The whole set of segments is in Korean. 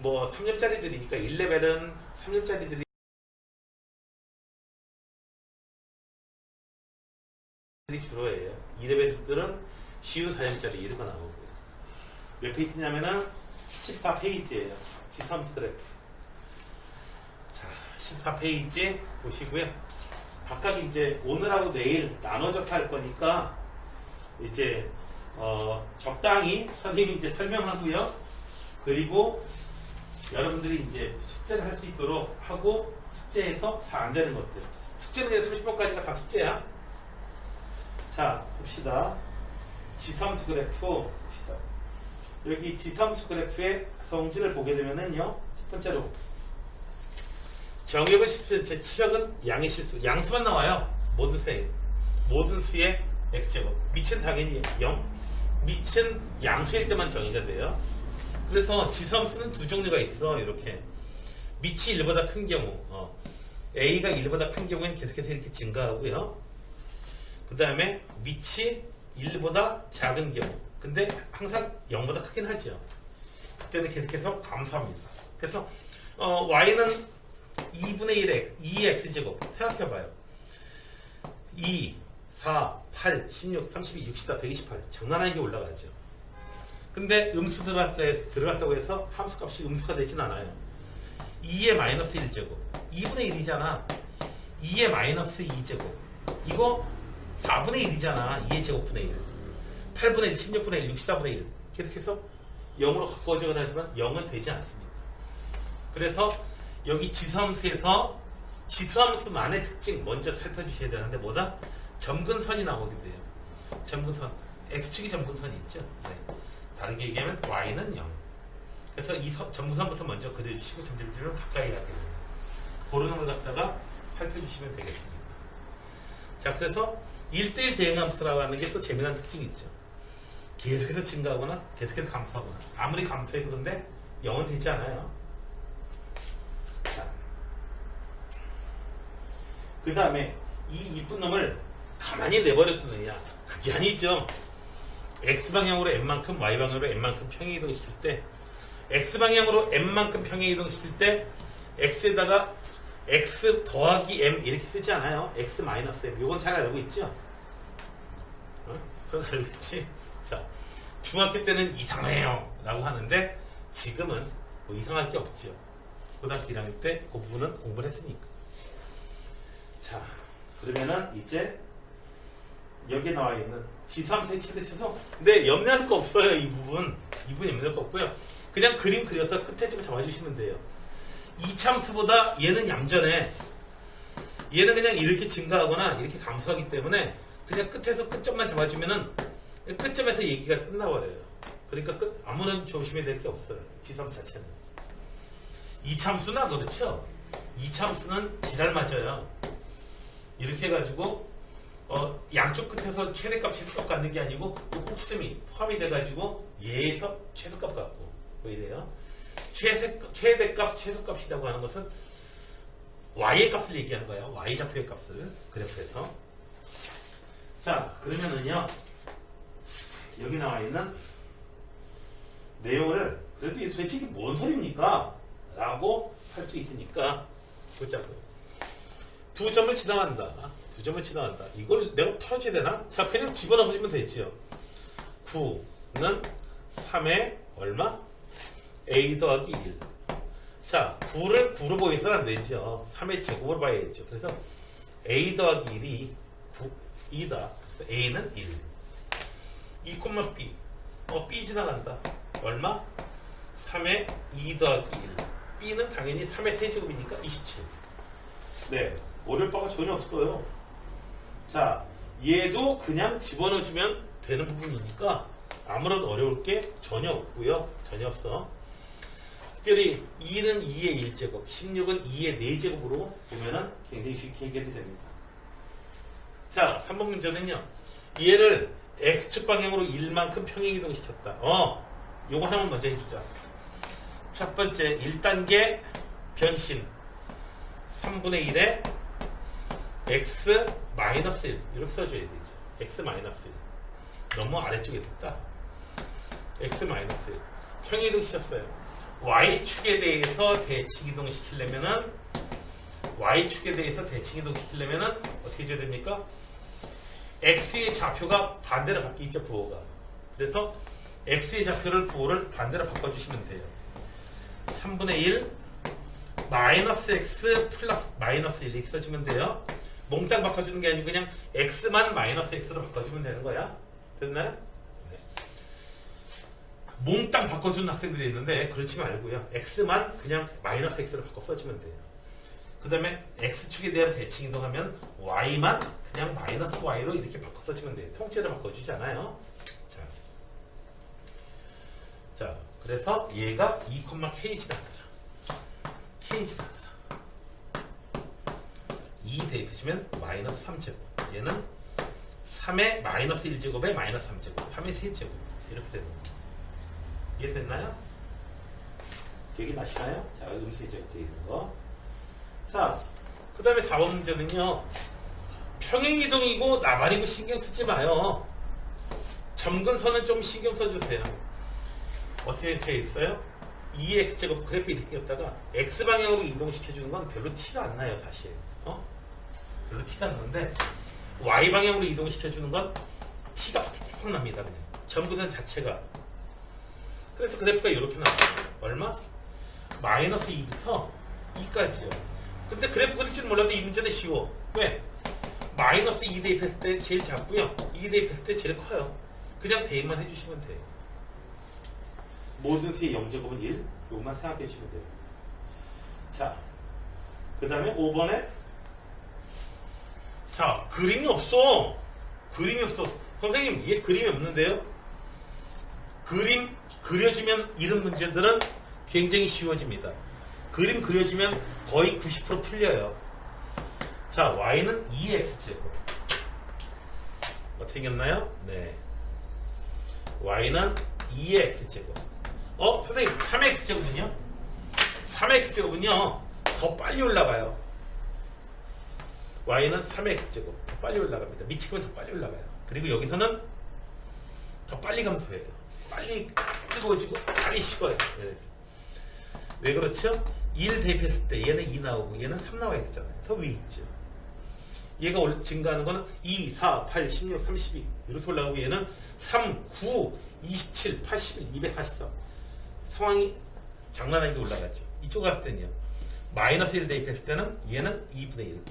뭐 3년짜리들이니까 1레벨은 3년짜리들이 주로예요. 2레벨들은 쉬운 4년짜리 이런 거 나오고요. 몇 페이지냐면은 14페이지예요. 지섬스 그래프. 자, 14페이지 보시고요. 각각 이제 오늘하고 내일 나눠져서 할 거니까 이제 적당히 선생님이 이제 설명하고요. 그리고 여러분들이 이제 숙제를 할 수 있도록 하고 숙제에서 잘 안 되는 것들. 숙제는 이제 30번까지가 다 숙제야. 자, 봅시다. 지섬스 그래프 봅시다. 여기 지섬스 그래프의 성질을 보게 되면은요. 첫 번째로 정의역의 실수, 제 치역은 양의 실수. 양수만 나와요. 모든 수의 x제곱. 밑은 당연히 0. 밑은 양수일 때만 정의가 돼요. 그래서 지섬수는 두 종류가 있어. 이렇게 밑이 1보다 큰 경우 A가 1보다 큰 경우에는 계속해서 이렇게 증가하고요. 그 다음에 밑이 1보다 작은 경우 근데 항상 0보다 크긴 하죠. 그때는 계속해서 감소합니다. 그래서 y는 2분의 1x 2x제곱 생각해봐요. 2, 4, 8, 16, 32, 64, 128 장난 아니게 올라가죠. 근데 음수 들어갔다고 해서 함수값이 음수가 되진 않아요. 2의 마이너스 1제곱 2분의 1이잖아. 2의 마이너스 2제곱 이거 4분의 1이잖아. 2의 제곱분의 1 8분의 1, 16분의 1, 64분의 1 계속해서 0으로 바꿔지곤 하지만 0은 되지 않습니다. 그래서 여기 지수함수에서 지수함수만의 특징 먼저 살펴주셔야 되는데 뭐다? 점근선이 나오게 돼요. 점근선 x축이 점근선이 있죠. 네. 다르게 얘기하면 y는 0. 그래서 이 점근선부터 먼저 그려주시고 점점점을 가까이 가게 됩니다. 그런 걸 갖다가 살펴주시면 되겠습니다. 자, 그래서 1대1 대응함수라고 하는 게 또 재미난 특징이 있죠. 계속해서 증가하거나 계속해서 감소하거나 아무리 감소해도 근데 0은 되지 않아요. 자, 그 다음에 이 이쁜 놈을 가만히 내버려 두느냐 그게 아니죠. x방향으로 n만큼 y방향으로 n만큼 평행이동시킬 때 x방향으로 n만큼 평행이동시킬 때 x에다가 x 더하기 m 이렇게 쓰지 않아요. x 마이너스 m 이건 잘 알고 있죠? 그건 알고 있지? 자, 중학교 때는 이상해요 라고 하는데 지금은 뭐 이상할 게 없죠. 고등학교 1학년 때 그 부분은 공부를 했으니까. 자, 그러면은 이제 여기 나와 있는 지수함수의 최대치수 근데 염려할 거 없어요. 이 부분 염려할 거 없고요. 그냥 그림 그려서 끝에 좀 잡아주시면 돼요. 이참수보다 얘는 얌전해. 얘는 그냥 이렇게 증가하거나 이렇게 감소하기 때문에 그냥 끝에서 끝점만 잡아주면은 끝점에서 얘기가 끝나버려요. 그러니까 아무런 조심해야 될 게 없어요. 지수함수 자체는. 이참수나 그렇죠. 이참수는 지랄 맞아요. 이렇게 해가지고 양쪽 끝에서 최대값 최소값 갖는 게 아니고 그 꼭지점이 포함이 돼가지고 얘에서 최소값 갖고 뭐 이래요. 최대값 최소값이라고 하는 것은 y의 값을 얘기하는 거예요. y 좌표의 값을 그래프에서. 자, 그러면은요 여기 나와 있는 내용을 그래도 도대체 이게 뭔 소리입니까? 라고 할 수 있으니까 보자고요. 두 점을 지나간다. 이걸 내가 풀어줘야 되나? 자, 그냥 집어넣으시면 되죠. 9는 3에 얼마? a 더하기 1. 자, 9를 9로 보여서는 안 되죠. 3의 제곱으로 봐야겠죠. 그래서 a 더하기 1이 2다. 그래서 a는 1. 2, b. b 지나간다. 얼마? 3의 2 더하기 1. b는 당연히 3의 세제곱이니까 27. 네, 어려울 바가 전혀 없어요. 자, 얘도 그냥 집어넣어주면 되는 부분이니까 아무런 어려울 게 전혀 없고요. 전혀 없어. 특별히 2는 2의 1제곱, 16은 2의 4제곱으로 보면은 굉장히 쉽게 해결이 됩니다. 자, 3번 문제는요. 얘를 x축 방향으로 1만큼 평행이동 시켰다. 요거 하나만 먼저 해주자. 첫 번째 1단계 변신 3분의 1에 x 마이너스 1 이렇게 써줘야 되죠. x 마이너스 1 너무 아래쪽에 있었다. x 마이너스 1 평행이동 시켰어요. y축에 대해서 대칭 이동시키려면은 y축에 대해서 대칭 이동시키려면은 어떻게 해줘야 됩니까? x의 좌표가 반대로 바뀌죠, 부호가. 그래서 x의 좌표를 부호를 반대로 바꿔주시면 돼요. 3분의 1 마이너스 x 플러스 마이너스 1 이렇게 써주면 돼요. 몽땅 바꿔주는 게 아니고 그냥 x만 마이너스 x로 바꿔주면 되는 거야. 됐나요? 네. 몽땅 바꿔주는 학생들이 있는데 그렇지 말고요. x만 그냥 마이너스 x로 바꿔 써주면 돼요. 그 다음에 x축에 대한 대칭 이동하면 y만 그냥 마이너스 y로 이렇게 바꿔 써주면 돼요. 통째로 바꿔주지 않아요. 자, 그래서 얘가 2,k씩 나더라. k씩 나더라. 2 대입하시면 마이너스 3제곱. 얘는 3의 마이너스 1제곱에 마이너스 3제곱. 3의 세제곱. 이렇게 되는 거예요. 이해됐나요? 기억이 나시나요? 자, 음세제곱 되어 있는 거. 자, 그 다음에 4번 문제는요. 평행이동이고 나발이고 신경 쓰지 마요. 점근선은 좀 신경 써주세요. 어떻게 되어 있어요? 2x제곱 그래프 이렇게 였다가 x방향으로 이동시켜주는 건 별로 티가 안 나요, 사실. 별로 티가 안 나는데 y방향으로 이동시켜주는 건 티가 팍팍 납니다, 그냥. 점근선 자체가. 그래서 그래프가 이렇게 나와요. 얼마? 마이너스 2부터 2까지요. 근데 그래프 그릴 줄 몰라도 이 문제는 쉬워. 왜? 마이너스 2 대입했을 때 제일 작고요. 2 대입했을 때 제일 커요. 그냥 대입만 해주시면 돼요. 모든 수의 0제곱은 1. 이것만 생각해 주시면 돼요. 자, 그 다음에 5번에 자, 그림이 없어. 그림이 없어. 선생님, 얘 그림이 없는데요? 그림 그려지면 이런 문제들은 굉장히 쉬워집니다. 그림 그려지면 거의 90% 풀려요. 자, y는 2x제곱. 어떻게 생겼나요? 네. y는 2x제곱. 선생님, 3x제곱은요? 3x제곱은요, 더 빨리 올라가요. y는 3x제곱. 더 빨리 올라갑니다. 미치면 더 빨리 올라가요. 그리고 여기서는 더 빨리 감소해요. 빨리 뜨거워지고, 빨리 식어요. 네. 왜 그렇죠? 1 대입했을 때 얘는 2 나오고 얘는 3 나와야 되잖아요. 더 위에 있죠. 얘가 증가하는 거는 2, 4, 8, 16, 32 이렇게 올라가고 얘는 3, 9, 27, 81, 243 상황이 장난 아니게 올라갔죠. 이쪽 갔을 때는요. 마이너스 1 대입했을 때는 얘는 2분의 1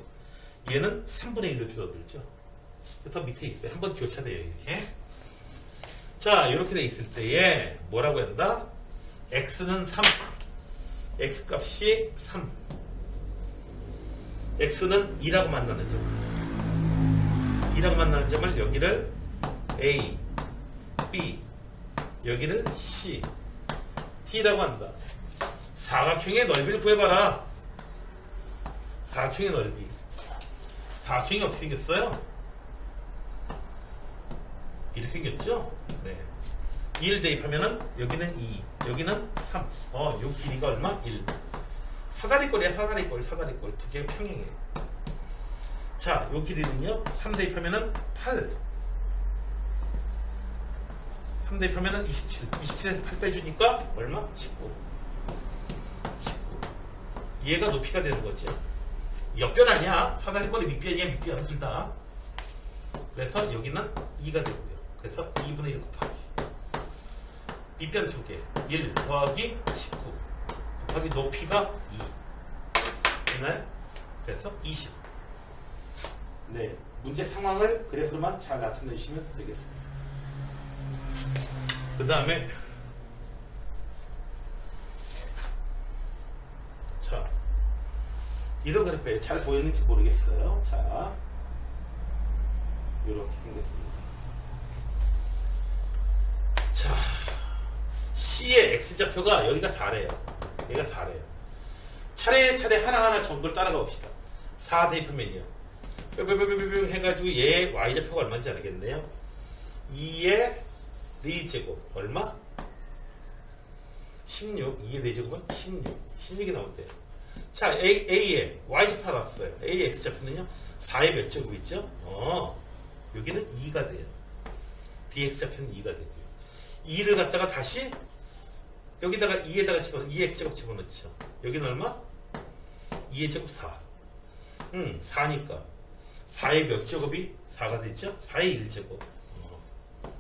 얘는 3분의 1로 줄어들죠. 더 밑에 있어요. 한번 교차돼요. 이렇게. 자, 이렇게 돼 있을 때에 뭐라고 한다? x는 3 x 값이 3 x는 2라고 만나는 점 2라고 만나는 점을 여기를 a, b 여기를 c, d라고 한다. 사각형의 넓이를 구해봐라. 사각형의 넓이. 사각형이 어떻게 생겼어요? 이렇게 생겼죠? 네. 1 대입하면은 여기는 2 여기는 3 요 길이가 얼마? 1 사다리꼴이야. 사다리꼴 두 개가 평행해. 자, 요 길이는요 3 대입하면은 8 3 대입하면은 27 27에서 8 빼주니까 얼마? 19 얘가 높이가 되는 거죠. 옆변 아니야. 사다리꼴이 밑변이야. 밑변 둘 다. 그래서 여기는 2가 되고요. 그래서 2분의 1 곱하기 밑변 2개 1 더하기 19 곱하기 높이가 2 되나요? 그래서 20. 네, 문제 상황을 그래프로만 잘 나타내 주시면 되겠습니다. 그 다음에 자, 이런 그래프에 잘 보였는지 모르겠어요. 자, 이렇게 생겼습니다. 자, C의 X좌표가 여기가 4래요. 여기가 4래요. 차례차례 하나하나 전부를 따라가 봅시다. 4 대입하면요. 뿅뿅뿅뿅뿅 해가지고 얘 Y좌표가 얼마인지 알겠네요. 2의 4제곱 얼마? 16. 2의 4제곱은 16. 16이 나온대요. 자, A의 Y좌표 나왔어요. A의 X좌표는요. 4의 몇 제곱 있죠? 여기는 2가 돼요. DX좌표는 2가 되고요. 2를 갖다가 다시 여기다가 2에다가 집어넣어 2x제곱 집어넣죠. 여기는 얼마? 2의 제곱 4. 4니까 4의 몇 제곱이 4가 됐죠? 4의 1제곱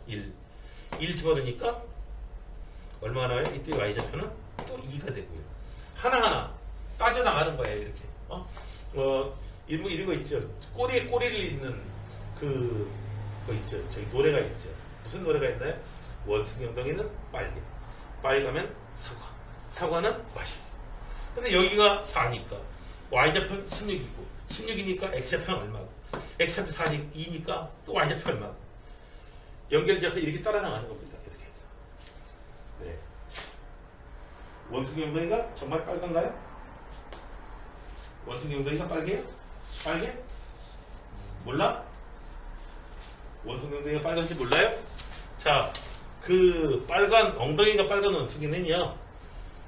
1 집어넣으니까 얼마가 나와요? 이때 y좌표는 또 2가 되고요. 하나하나 빠져나가는 거예요. 이렇게 이런 거 있죠. 꼬리에 꼬리를 잇는 그거 있죠. 저기 노래가 있죠. 무슨 노래가 있나요? 원숭이엉덩이는 빨개, 빨가면 사과, 사과는 맛있어. 근데 여기가 4니까 y좌표는 16이고 16이니까 x좌표는 얼마고 x좌표 2니까 또 y좌표 얼마고 연결지어서 이렇게 따라 나가는 겁니다. 계속해서. 네. 원숭이 엉덩이가 정말 빨간가요? 원숭이 엉덩이가 빨개요? 빨개? 몰라? 원숭이 엉덩이가 빨간지 몰라요? 자, 그 빨간 엉덩이가 빨간 원숭이는요,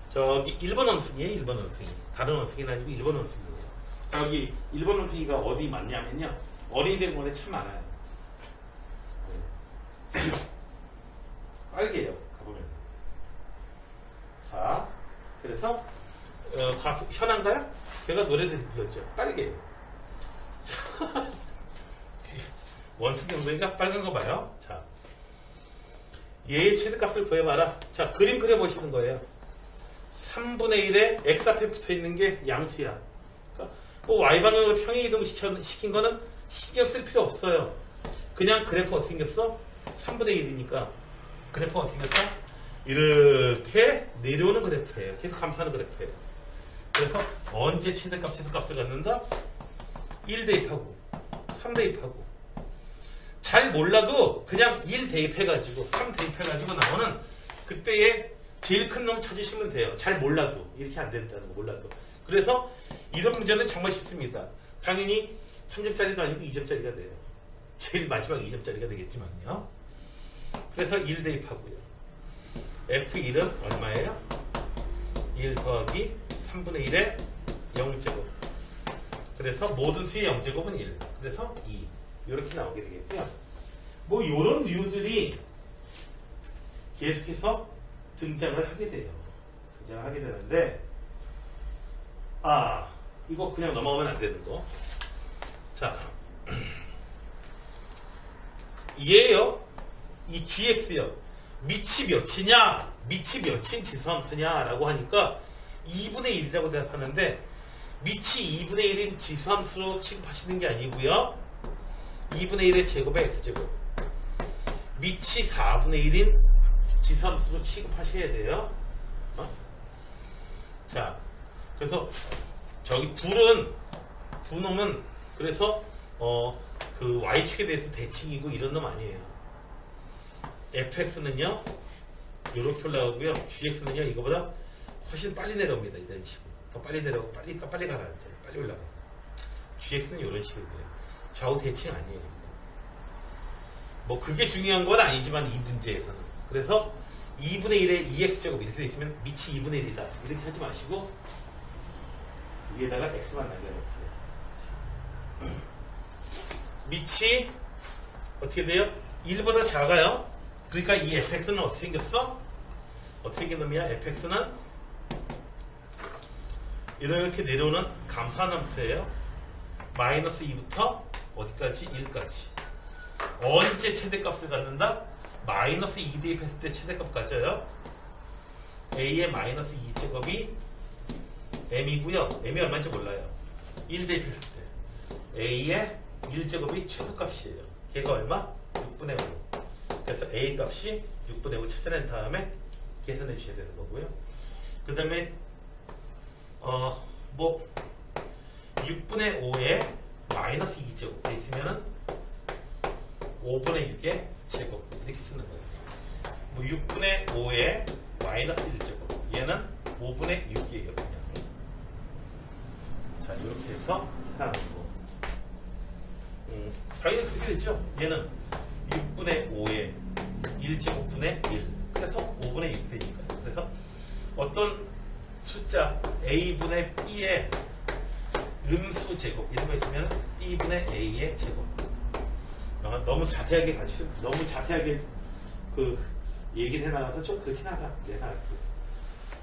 저기 1번 원숭이에요. 1번 원숭이. 다른 원숭이는 아니고 1번 원숭이에요. 자, 여기 1번 원숭이가 어디 많냐면요, 어린이들 원에 참 많아요. 빨개요. 가보면. 자, 그래서 가수 현아인가요? 걔가 노래도 불렀죠. 빨개요. 원숭이 엉덩이가 빨간 거 봐요. 자, 얘의 최대값을 구해봐라. 자, 그림 그려보시는 거예요. 3분의 1에 x 앞에 붙어 있는 게 양수야. 그러니까 뭐 y방향으로 평행 이동 시킨 거는 신경 쓸 필요 없어요. 그냥 그래프 어떻게 생겼어? 3분의 1이니까 그래프 어떻게 생겼어? 이렇게 내려오는 그래프예요. 계속 감소하는 그래프예요. 그래서 언제 최대값, 최소값을 갖는다? 1 대입하고 3 대입하고, 잘 몰라도 그냥 1 대입해가지고 3 대입해가지고 나오는 그때의 제일 큰 놈 찾으시면 돼요. 잘 몰라도. 이렇게 안 된다는 거 몰라도. 그래서 이런 문제는 정말 쉽습니다. 당연히 3점짜리도 아니고 2점짜리가 돼요. 제일 마지막 2점짜리가 되겠지만요. 그래서 1 대입하고요. F1은 얼마예요? 1 더하기 3분의 1의 0제곱. 그래서 모든 수의 0제곱은 1. 그래서 2. 이렇게 나오게 되겠고요. 뭐 이런 류들이 계속해서 등장을 하게 돼요. 등장을 하게 되는데, 이거 그냥 넘어가면 안 되는 거. 자, 얘요, 이 gx요, 밑이 몇이냐, 밑이 몇인 지수함수냐 라고 하니까 2분의 1이라고 대답하는데, 밑이 2분의 1인 지수함수로 취급하시는 게 아니고요, 2분의 1의 제곱의 x제곱, 밑이 4분의 1인 지수함수로 취급하셔야 돼요. 자, 그래서 저기 두 놈은 그래서 그 y축에 대해서 대칭이고 이런 놈 아니에요. fx는요 이렇게 올라가고요, gx는요 이거보다 훨씬 빨리 내려옵니다. 이런 식으로 더 빨리 내려오고 빨리 가라앉아요. 빨리 올라가요. gx는 이런 식이고요. 좌우 대칭 아니에요. 뭐 그게 중요한 건 아니지만 이 문제에서는. 그래서 2분의 1에 2x제곱 이렇게 돼 있으면 밑이 2분의 1이다 이렇게 하지 마시고 위에다가 x만 남겨놓고요. 밑이 어떻게 돼요? 1보다 작아요. 그러니까 이 fx는 어떻게 생겼어? 어떻게 생긴 놈이야? fx는 이렇게 내려오는 감소한 함수예요. 마이너스 2부터 어디까지? 1까지. 언제 최대값을 갖는다? 마이너스 2 대입했을 때 최대값 가져요. a의 마이너스 2제곱이 m이고요. m이 얼마인지 몰라요. 1 대입했을 때 a의 1제곱이 최소값이에요. 걔가 얼마? 6분의 5. 그래서 a 값이 6분의 5 찾아낸 다음에 계산해 주셔야 되는 거고요. 그 다음에 뭐 6분의 5에 마이너스 2제곱 돼 있으면은 5분의 6의 제곱 이렇게 쓰는 거예요. 뭐 6분의 5에 마이너스 1제곱, 얘는 5분의 6이에요. 그냥. 자, 이렇게 해서 계산하는 거. 당연히 그렇게 됐죠. 얘는 6분의 5에 1제곱분의 1. 그래서 5분의 6 되니까요. 그래서 어떤 숫자 a분의 b의 음수 제곱 이런 거 있으면 b분의 a의 제곱. 너무 자세하게 그 얘기를 해나가서 좀 그렇긴 하다. 내가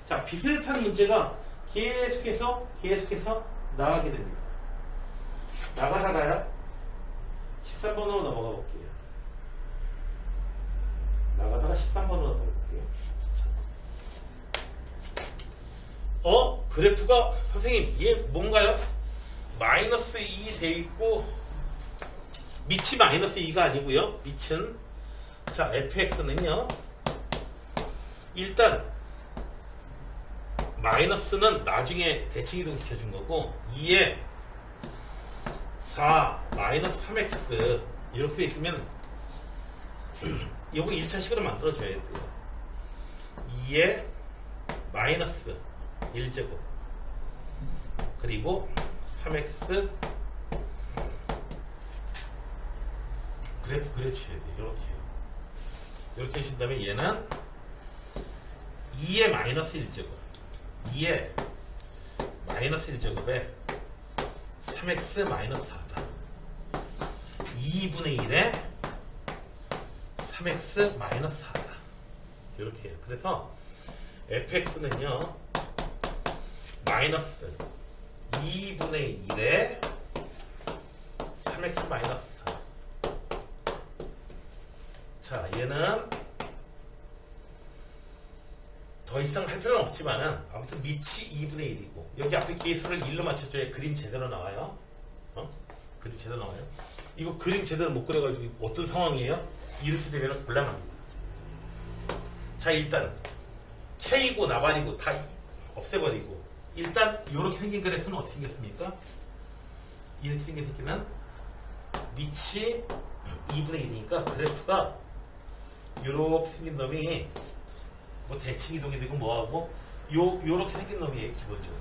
자, 비슷한 문제가 계속해서 나가게 됩니다. 나가다가요. 13번으로 넘어가 볼게요. 나가다가 13번으로 넘어가 볼게요. 그래프가 선생님 얘 뭔가요? 마이너스 2 돼 있고 밑이 마이너스 2가 아니고요. 밑은 자 fx는요. 일단 마이너스는 나중에 대칭이동 시켜준 거고 2에 4 마이너스 3x 이렇게 돼 있으면 요거 1차식으로 만들어줘야 돼요. 2에 마이너스 1제곱 그리고 3x 그래프 그려주셔야 돼요. 이렇게 하신 다음에 얘는 2에 마이너스 1제곱 2에 마이너스 1제곱에 3x 마이너스 4다 2분의 1에 3x 마이너스 4다 이렇게 해요. 그래서 fx는요 마이너스 2분의 1에 3x 마이너스 4. 자 얘는 더 이상 할 필요는 없지만은 아무튼 밑이 2분의 1이고 여기 앞에 계수를 1로 맞춰줘야 그림 제대로 나와요. 그림 제대로 나와요. 이거 그림 제대로 못 그려가지고 어떤 상황이에요? 이렇게 되면 곤란합니다. 자 일단 K고 나발이고 다 없애버리고 일단 이렇게 생긴 그래프는 어떻게 생겼습니까? 이렇게 생긴 새끼는 밑이 2분의 1이니까 그래프가 이렇게 생긴 놈이 뭐 대칭 이동이 되고 뭐하고 요렇게 생긴 놈이에요. 기본적으로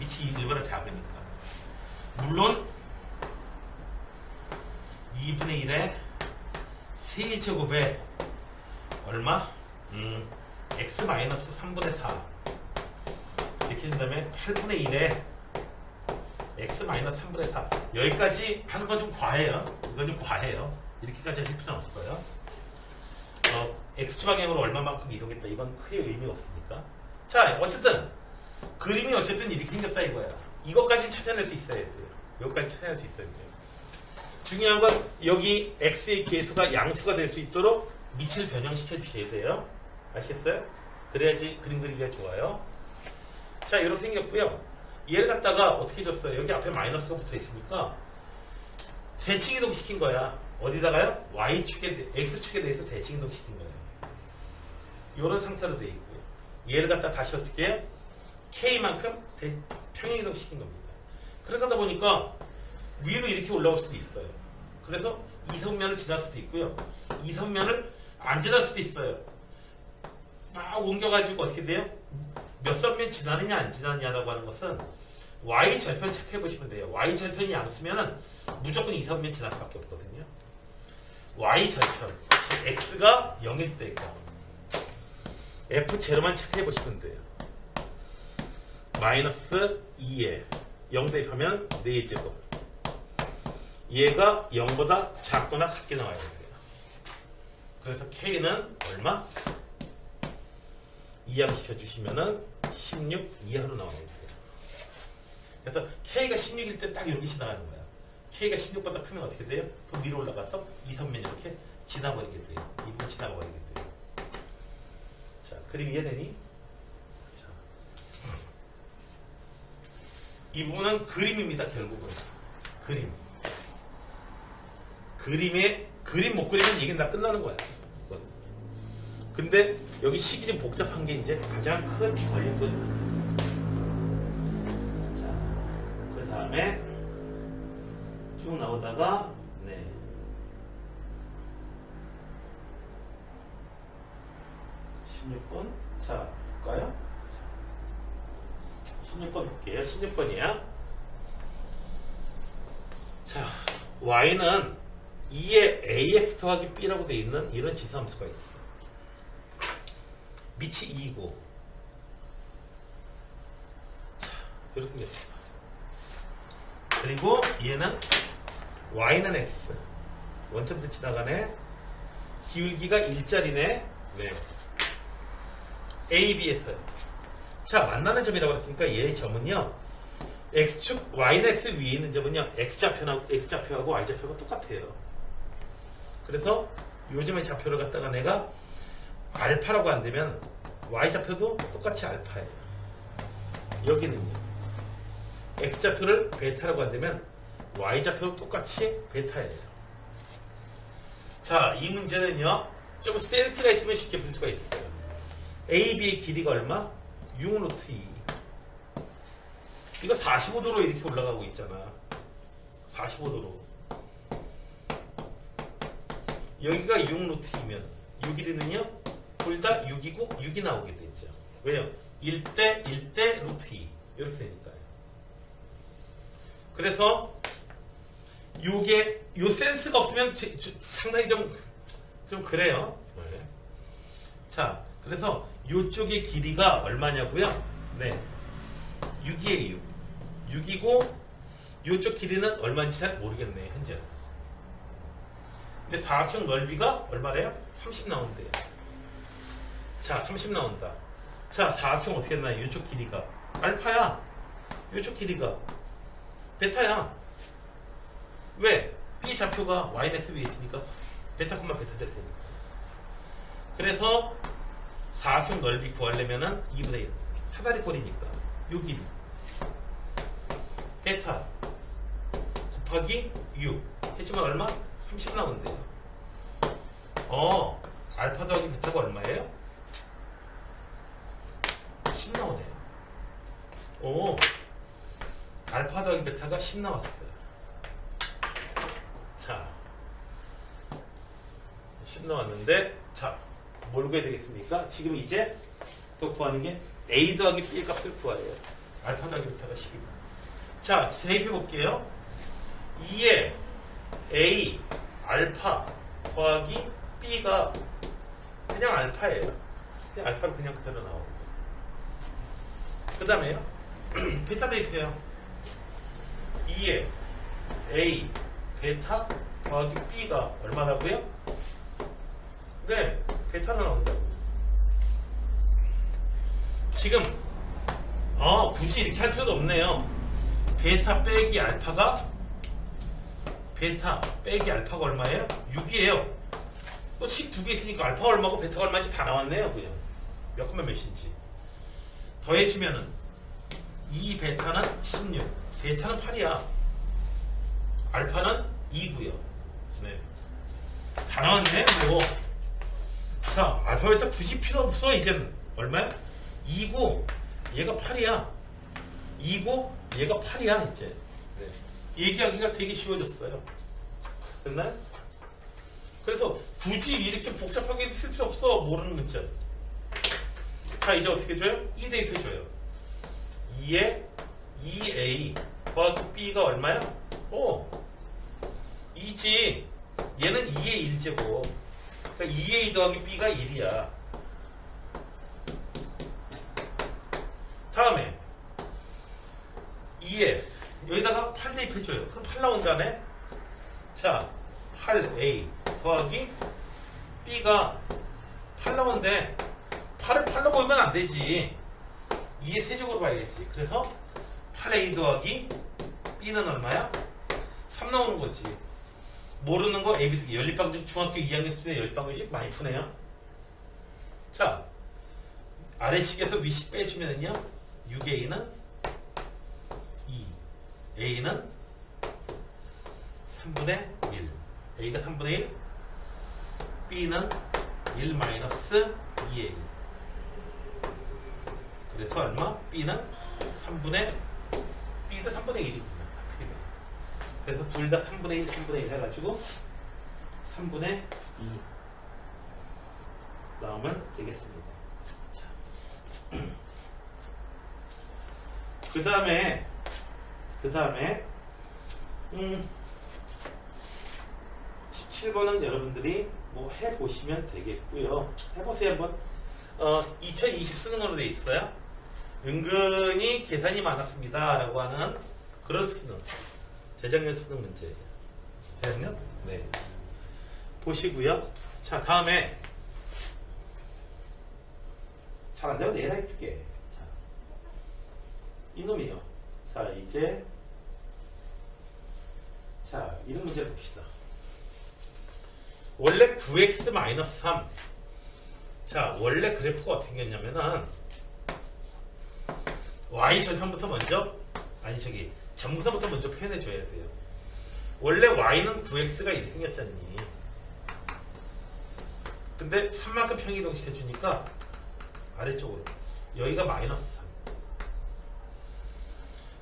밑이 1보다 작으니까 물론 2분의 1에 세제곱에 얼마? x 마이너스 3분의 4 이렇게 한 다음에 8분의 1에 x 마이너스 3분의 4 여기까지 하는 건 좀 과해요. 이건 좀 과해요. 이렇게까지 하실 필요는 없어요. x축 방향으로 얼마만큼 이동했다 이건 크게 의미가 없으니까. 자 어쨌든 그림이 어쨌든 이렇게 생겼다 이거야. 이것까지 찾아낼 수 있어야 돼요. 여기까지 찾아낼 수 있어야 돼요. 중요한 건 여기 x의 계수가 양수가 될 수 있도록 밑을 변형시켜 주셔야 돼요. 아시겠어요? 그래야지 그림 그리기가 좋아요. 자 이렇게 생겼고요. 얘를 갖다가 어떻게 줬어요? 여기 앞에 마이너스가 붙어 있으니까 대칭 이동 시킨 거야. 어디다가요? x축에 대해서 대칭 이동 시킨 거예요. 이런 상태로 돼 있고요. 얘를 갖다 다시 어떻게 해요? k만큼 평행 이동 시킨 겁니다. 그러다 보니까 위로 이렇게 올라올 수도 있어요. 그래서 이선면을 지날 수도 있고요. 이선면을 안 지날 수도 있어요. 막 옮겨가지고 어떻게 돼요? 몇 선면 지나느냐 안 지나느냐라고 하는 것은 y절편 체크해 보시면 돼요. y절편이 안 쓰면은 무조건 이선면 지날 수밖에 없거든요. y절편 즉 x가 0일 때가 f0만 체크해 보시면 돼요. 마이너스 2에 0 대입하면 4제곱 얘가 0보다 작거나 같게 나와야 돼요. 그래서 k는 얼마? 이항 시켜주시면은 16 이하로 나와야 돼요. 그래서 k가 16일 때 딱 이렇게 지나가는 거야. k가 16보다 크면 어떻게 돼요? 더 위로 올라가서 이선면 이렇게 지나버리게 돼요. 이 부분 지나버리게 돼요. 자, 그림 이해되니? 자, 이 부분은 그림입니다. 결국은 그림 못 그리면 얘기는 다 끝나는 거야. 근데 여기 식이 좀 복잡한 게 이제 가장 큰 어림돌. 자, 그 다음에 쭉 나오다가 16번. 자, 볼까요? 16번 볼게요. 16번이야. 자, y는 2에 ax 더하기 b라고 되어 있는 이런 지수함수가 있어. 밑이 2고. 자, 이렇게 생겼다. 그리고 얘는 y는 x. 원점도 지나가네. 기울기가 1짜리네. 네. A, B에서요. 자, 만나는 점이라고 했으니까 얘의 점은요. X축, Y는 X 위에 있는 점은요. X좌표하고 Y좌표가 똑같아요. 그래서 요즘의 좌표를 갖다가 내가 알파라고 한다면 Y좌표도 똑같이 알파예요. 여기는요. X좌표를 베타라고 한다면 Y좌표도 똑같이 베타예요. 자, 이 문제는요. 좀 센스가 있으면 쉽게 풀 수가 있어요. AB의 길이가 얼마? 6루트 2. 이거 45도로 이렇게 올라가고 있잖아. 45도로. 여기가 6루트 2면 요 길이는요. 둘 다 6이고 6이 나오게 되죠. 왜요? 1대 1대 루트 2. 이렇게 되니까요. 그래서 요게 요 센스가 없으면 상당히 좀 그래요. 네. 자, 그래서 요쪽의 길이가 얼마냐고요? 네. 6이에요. 6이고 요쪽 길이는 얼마인지 잘 모르겠네요. 현재. 근데 사각형 넓이가 얼마래요? 30 나온대요. 자, 30 나온다. 자, 사각형 어떻게 했나요? 요쪽 길이가 알파야. 요쪽 길이가 베타야. 왜? B 좌표가 Y는 위에 있으니까 베타, 베타 될 테니까. 그래서 사각형 넓이 구하려면은 2분의 1. 사다리 꼴이니까. 요 길이. 베타 곱하기 6. 해주면 얼마? 30 나온대요. 알파 더하기 베타가 얼마예요? 10 나오네요. 알파 더하기 베타가 10 나왔어요. 자, 10 나왔는데, 자, 뭘 구해야 되겠습니까? 지금 이제 또 구하는 게 A 더하기 B 값을 구하래요. 알파 더하기 베타가 10이고. 자, 대입해 볼게요. 2에 A, 알파 더하기 B가 그냥 알파예요. 그냥 알파를 그냥 그대로 나오고. 그 다음에요. 베타 대입해요. 2에 A, 베타 더하기 B가 얼마라고요? 네, 베타로 나온다고. 지금 굳이 이렇게 할 필요도 없네요. 베타 빼기 알파가 얼마예요? 6이에요. 식 두 개 있으니까 알파가 얼마고 베타가 얼마인지 다 나왔네요. 그냥 몇 콤마 몇인지 더해주면은 2 베타는 16, 베타는 8이야. 알파는 2고요. 네, 다 나왔네. 뭐. 자, 알파 베타 굳이 필요 없어. 이제는 얼마야? 2고 얘가 8이야. 2고 얘가 8이야 이제. 네. 얘기하기가 되게 쉬워졌어요. 됐나요? 그래서 굳이 이렇게 복잡하게 쓸 필요 없어. 모르는 문자. 자, 이제 어떻게 줘요? 2 대입해줘요. 2에 2A 더하기 B가 얼마야? 2지. 얘는 2의 1제곱. 그러니까 2A 더하기 B가 1이야. 다음에 2에 여기다가 8 대입해줘요. 그럼 8 나온다네. 자, 8A 더하기 B가 8 나오는데 8을 8로 보면 안 되지. 2의 세제곱으로 봐야겠지. 그래서 8A 더하기 B는 얼마야? 3 나오는 거지. 모르는 거 ABCD 연립방정식 중학교 2학년 수준의 연립방정식 많이 푸네요. 자, 아래식에서 위식 빼주면요 6A는 2, A는 3분의 1, A가 3분의 1, B는 1 마이너스 2A. 그래서 얼마? B는 3분의 B도 3분의 1이구나. 그래서 둘 다 3분의 1, 3분의 1 해가지고 3분의 2 나오면 되겠습니다. 자. 그 다음에 17번은 여러분들이 뭐 해보시면 되겠고요. 해보세요 한번. 2020 쓰는 걸로 돼 있어요. 은근히 계산이 많았습니다 라고 하는 그런 수능, 재작년 수능 문제예요. 재작년? 네, 보시고요. 자, 다음에 잘 안 되면 내일 해줄게. 자, 이놈이요. 자, 이제 자, 이런 문제를 봅시다. 원래 9x-3. 자, 원래 그래프가 어떻게 생겼냐면은 y 절편부터 먼저 점근선부터 먼저 표현해 줘야 돼요. 원래 y는 9x가 이렇게 생겼잖니. 근데 3만큼 평이동 시켜주니까 아래쪽으로 여기가 -3.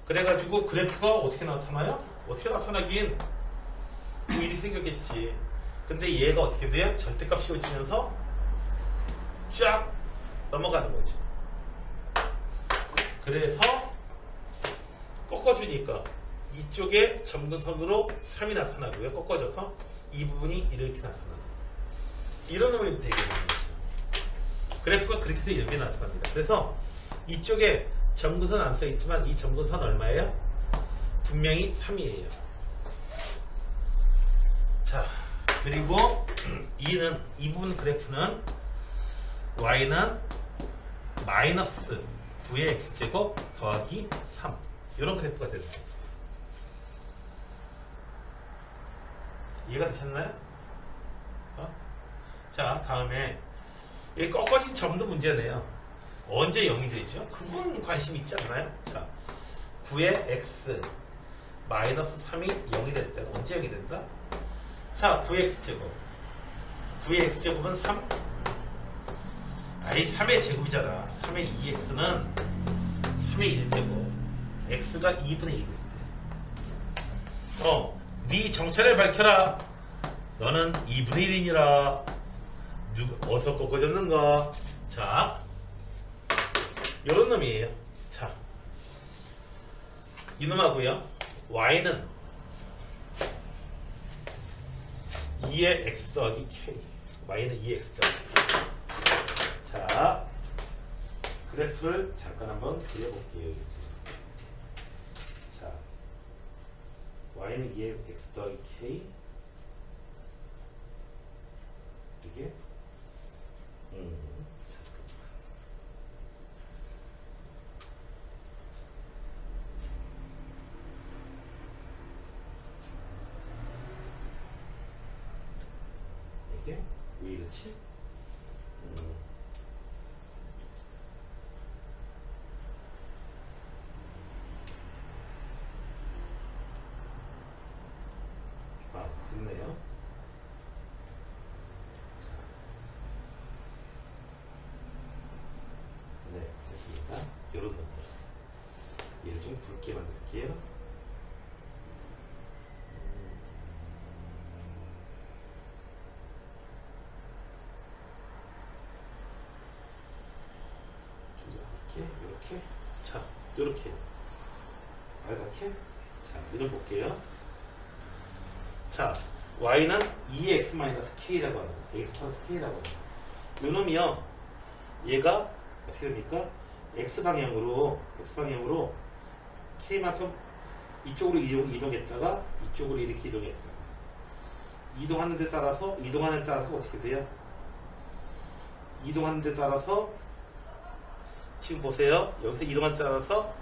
그래가지고 그래프가 어떻게 나타나요? 어떻게 나타나긴 이렇게 생겼겠지. 근데 얘가 어떻게 돼요? 절대값 씌워지면서 쫙 넘어가는 거지. 그래서 꺾어주니까 이쪽에 점근선으로 3이 나타나고요. 꺾어져서 이 부분이 이렇게 나타나요. 이런 놈이 되게 되는 거죠. 그래프가 그렇게 해서 이렇게 나타납니다. 그래서 이쪽에 점근선 안 써있지만 이 점근선 얼마예요? 분명히 3이에요. 자, 그리고 이 부분 그래프는 y는 마이너스 9의 x제곱 더하기 3 이런 그래프가 되는 거죠. 이해가 되셨나요? 자, 다음에 이 꺾어진 점도 문제네요. 언제 0이 되죠? 그건 관심 있지 않나요? 자, 9의 x 마이너스 3이 0이 될 때는 언제 0이 된다? 자, 9의 x제곱 9의 x제곱은 3 아니 3의 제곱이잖아. 3의 2x는 3의 1제곱 x가 2분의 1일 때 네 정체를 밝혀라. 너는 2분의 1이니라. 어디서 꺾어졌는가? 자, 요런 놈이에요. 자, 이놈하고요. y는 2의 x 더하기 k. y는 2의 x 더하기 k. 자, 그래프를 잠깐 한번 그려볼게요. 자, y는 2의 x 더하기 k. 이게 이게 왜 이렇지? 됐네요. 네, 됐습니다. 요런 놈. 얘를 좀 붉게 만들게요. 이렇게. 자, 요렇게. 빨갛게. 자, 이걸 볼게요. 자, y는 2x-k라고 하는 x-k라고 하는 요놈이요. 얘가 어떻게 됩니까? x방향으로 k만큼 이쪽으로 이동했다가 이쪽으로 이렇게 이동했다가 이동하는 데 따라서 어떻게 돼요? 이동하는 데 따라서 지금 보세요. 여기서 이동하는 데 따라서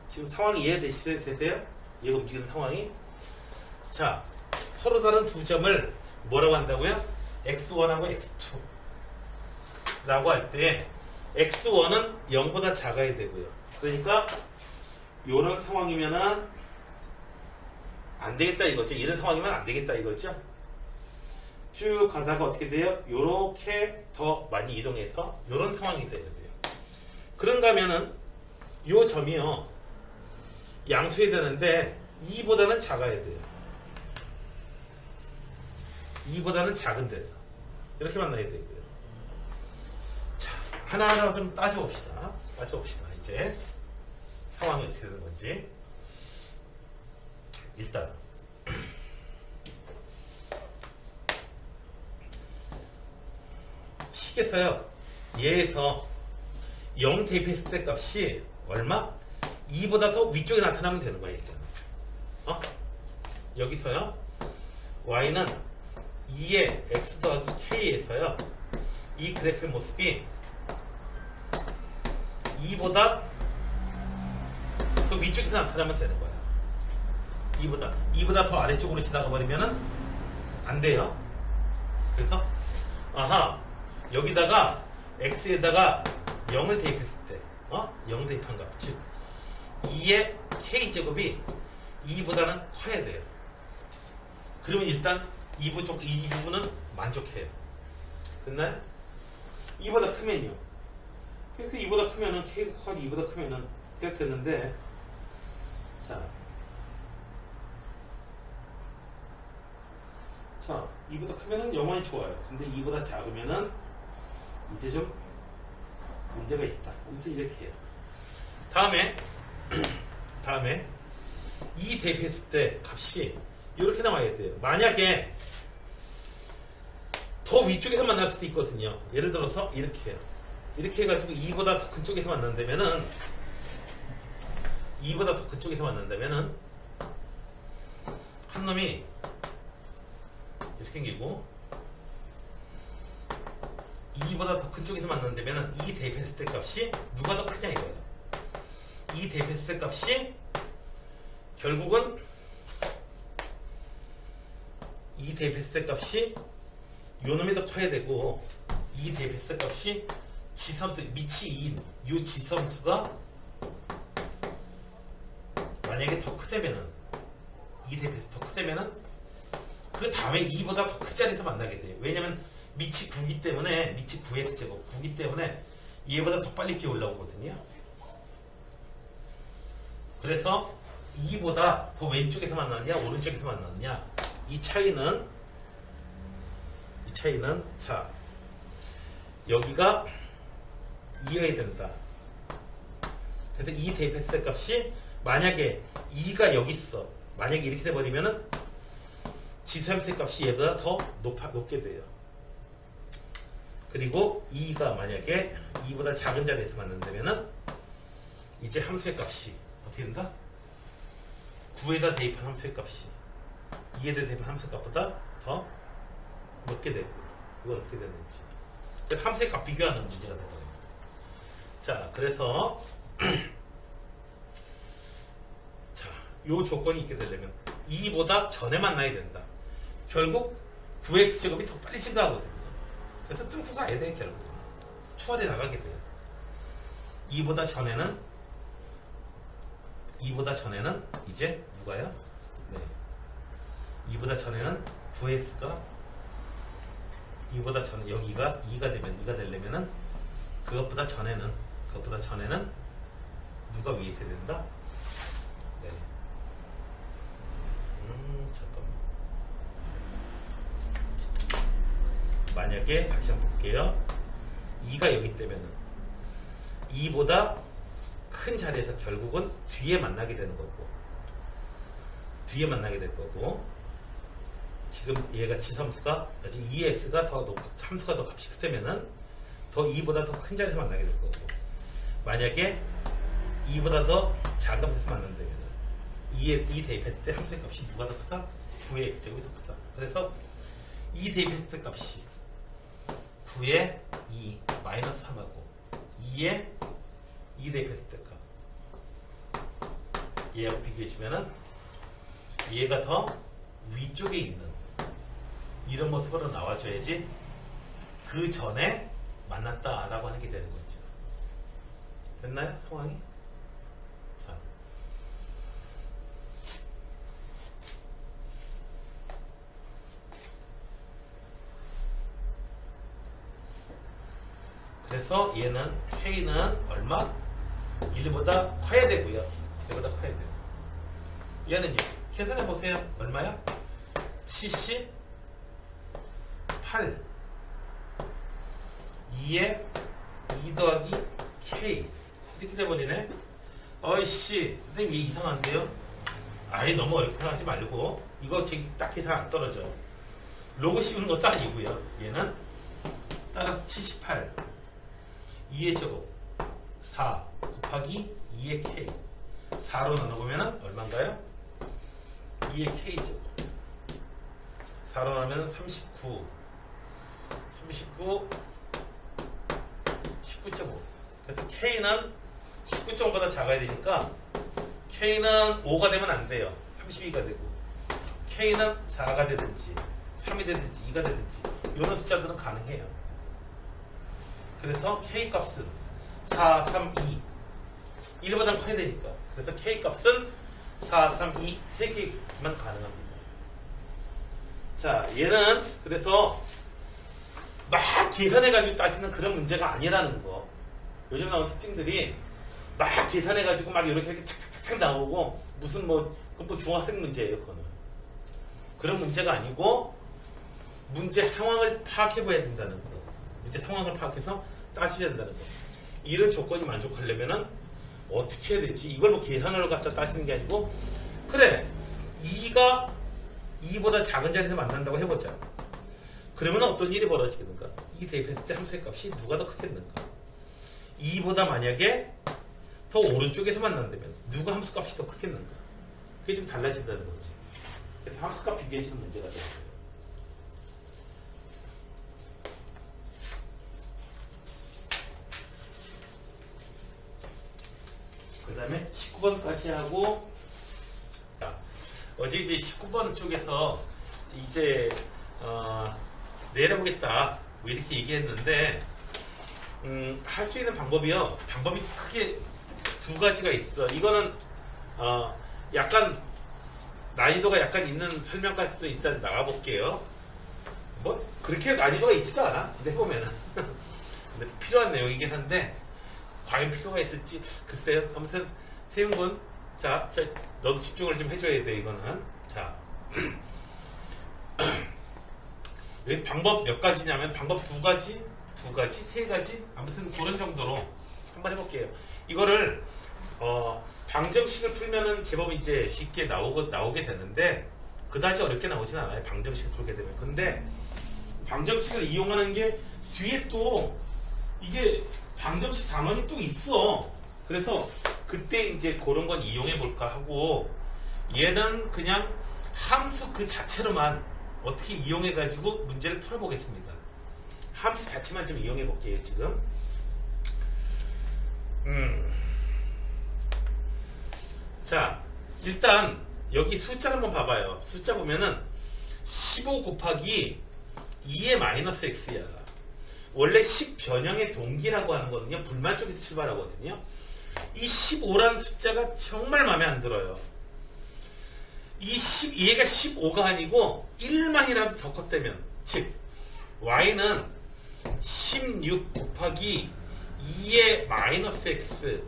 지금 상황이 이해되세요? 얘가 움직이는 상황이. 자, 서로 다른 두 점을 뭐라고 한다고요? x1하고 x2 라고 할 때 x1은 0보다 작아야 되고요. 그러니까 이런 상황이면은 안 되겠다 이거죠. 이런 상황이면 안 되겠다 이거죠. 쭉 가다가 어떻게 돼요? 요렇게 더 많이 이동해서 이런 상황이 돼야 돼요. 그런가 하면은 요 점이요. 양수해야 되는데 2보다는 작아야 돼요. 2보다는 작은 데서 이렇게 만나야 되고요. 자, 하나하나 좀 따져봅시다. 이제 상황이 어떻게 되는 건지. 일단 식에서요. 얘에서 0 대입했을 때 값이 얼마? 2보다 더 위쪽에 나타나면 되는 거야. 있잖아. 여기서요. y는 2의 x 더하기 k에서요. 이 그래프의 모습이 2보다 더 위쪽에서 나타나면 되는 거야. 2보다 더 아래쪽으로 지나가 버리면은 안 돼요. 그래서 아하, 여기다가 x에다가 0을 대입했을 때 0 대입한 값, 즉 2의 k제곱이 2보다는 커야 돼요. 그러면 일단 이 부분은 만족해요. 됐나요? 2보다 크면요. 그래서 2보다 크면은 k가 커, 2보다 크면은 k가 됐는데, 자, 2보다 크면은 영원히 좋아요. 근데 2보다 작으면은 이제 좀 문제가 있다. 그래서 이렇게 해요. 다음에 2 대입했을 때 값이 이렇게 나와야 돼요. 만약에 더 위쪽에서 만날 수도 있거든요. 예를 들어서 이렇게 해요. 이렇게 해가지고 2보다 더 큰 쪽에서 만난다면은, 2보다 더 큰 쪽에서 만난다면은 한 놈이 이렇게 생기고, 2보다 더 큰 쪽에서 만난다면은 2 대입했을 때 값이 누가 더 크냐 이거예요. 2 대입했을 때 값이 결국은 2 대입했을 때 값이 요 놈이 더 커야 되고, 2 대입했을 때 값이 지섬수, 밑이 2인 요 지섬수가 만약에 더 크다면은, 2 대입해서 더 크다면은 그 다음에 2보다 더 큰 자리에서 만나게 돼요. 왜냐면 밑이 9기 때문에, 밑이 9x제곱 9기 때문에 얘보다 더 빨리 기어 올라오거든요. 그래서 2보다 더 왼쪽에서 만났냐 오른쪽에서 만났냐, 이 차이는 자, 여기가 2여야 된다. 그래서 2 대입했을 때 값이 만약에 2가 여기 있어, 만약에 이렇게 돼버리면은 지수함수의 값이 얘보다 더 높게 돼요. 그리고 2가 만약에 2보다 작은 자리에서 만난다면은 이제 함수의 값이 어떻게 된다? 9에다 대입한 함수의 값이 2에다 대입한 함수의 값보다 더 높게 되고, 이건 어떻게 되는지. 그러니까 함수의 값 비교하는 문제가 되거든요. 자, 그래서 자, 요 조건이 있게 되려면 2보다 전에 만나야 된다. 결국 9x제곱이 더 빨리 증가하거든요. 그래서 뚫고 가야 돼. 결국은 추월해 나가게 돼요. 2보다 전에는 이제 누가요? 네. 2보다 전에는 9x가 2보다 전에 여기가 2가 되려면은 그것보다 전에는 누가 위에 있어야 된다? 네. 잠깐만. 만약에 다시 한번 볼게요. 2가 여기 때면은 2보다 큰 자리에서 결국은 뒤에 만나게 되는 거고, 지금 얘가 지섬수가 2x가 더 높고 함수가 더 값이 크다면은 더 2보다 더 큰 자리에서 만나게 될 거고, 만약에 2보다 더 작은 데서 만난다면은 2 대입했을 때 함수의 값이 누가 더 크다? 9의 x제곱이 더 크다. 그래서 2 대입했을 때 값이 9의 2 마이너스 3하고 2의 2 대입했을 때 값, 얘하고 비교해주면은 얘가 더 위쪽에 있는 이런 모습으로 나와줘야지 그 전에 만났다라고 하는 게 되는 거죠. 됐나요? 상황이? 자, 그래서 얘는 K는 얼마? 1보다 커야 되고요. 1보다 커야 돼요. 얘는요, 계산해 보세요. 얼마야? 78 2에 2 더하기 K 이렇게 돼버리네. 어이씨, 선생님 이게 이상한데요? 아예 너무 어렵게 생각하지 말고, 이거 저기 딱 계산 안 떨어져. 로그 씌우는 것도 아니고요. 얘는 따라서 78 2의 제곱 4 곱하기 2의 K 4로 나눠보면 얼마인가요? 2의 K제곱 4로 나누면 39 19.5. 그래서 K는 19.5보다 작아야 되니까 K는 5가 되면 안 돼요. 32가 되고 K는 4가 되든지 3이 되든지 2가 되든지 이런 숫자들은 가능해요. 그래서 K 값은 4, 3, 2 1보다 커야 되니까 그래서 K 값은 4, 3, 2 3개만 가능합니다. 자, 얘는 그래서 막 계산해가지고 따지는 그런 문제가 아니라는 거. 요즘 나오는 특징들이 막 계산해가지고 막 이렇게 탁탁탁 나오고 무슨 뭐 중학생 문제예요. 그거는 그런 문제가 아니고 문제 상황을 파악해봐야 된다는 거. 문제 상황을 파악해서 따져야 된다는 거. 이런 조건이 만족하려면은 어떻게 해야 되지? 이걸 뭐 계산을 갖다 따지는 게 아니고 그래 2가 2보다 작은 자리에서 만난다고 해보자. 그러면 어떤 일이 벌어지겠는가? 이 대입했을 때 함수의 값이 누가 더 크겠는가? 2보다 만약에 더 오른쪽에서 만난다면 누가 함수 값이 더 크겠는가? 그게 좀 달라진다는 거지. 그래서 함수 값 비교해주는 문제가 돼요. 그 다음에 19번까지 하고 어제 이제 19번 쪽에서 이제 내려보겠다 뭐 이렇게 얘기했는데 할 수 있는 방법이요. 방법이 크게 두 가지가 있어. 이거는 약간 난이도가 약간 있는 설명까지도 일단 나가볼게요. 뭐 그렇게 난이도가 있지도 않아. 근데 해보면은 근데 필요한 내용이긴 한데 과연 필요가 있을지 글쎄요. 아무튼 태윤군, 자, 너도 집중을 좀 해줘야 돼. 이거는 자 여기 방법 몇 가지냐면 방법 두 가지, 세 가지, 아무튼 그런 정도로 한번 해볼게요. 이거를 방정식을 풀면은 제법 이제 쉽게 나오게 되는데 그다지 어렵게 나오진 않아요. 방정식을 풀게 되면. 근데 방정식을 이용하는 게 뒤에 또 이게 방정식 단원이 또 있어. 그래서 그때 이제 그런 건 이용해 볼까 하고 얘는 그냥 함수 그 자체로만 어떻게 이용해 가지고 문제를 풀어보겠습니다. 함수 자체만 좀 이용해 볼게요. 지금 자 일단 여기 숫자를 한번 봐봐요. 숫자 보면은 15 곱하기 2의 마이너스 x야. 원래 10 변형의 동기라고 하는 거는요 불만 쪽에서 출발하거든요. 이 15라는 숫자가 정말 마음에 안 들어요. 얘가 15가 아니고 1만이라도 더 컸다면, 즉 y는 16 곱하기 2의 마이너스 x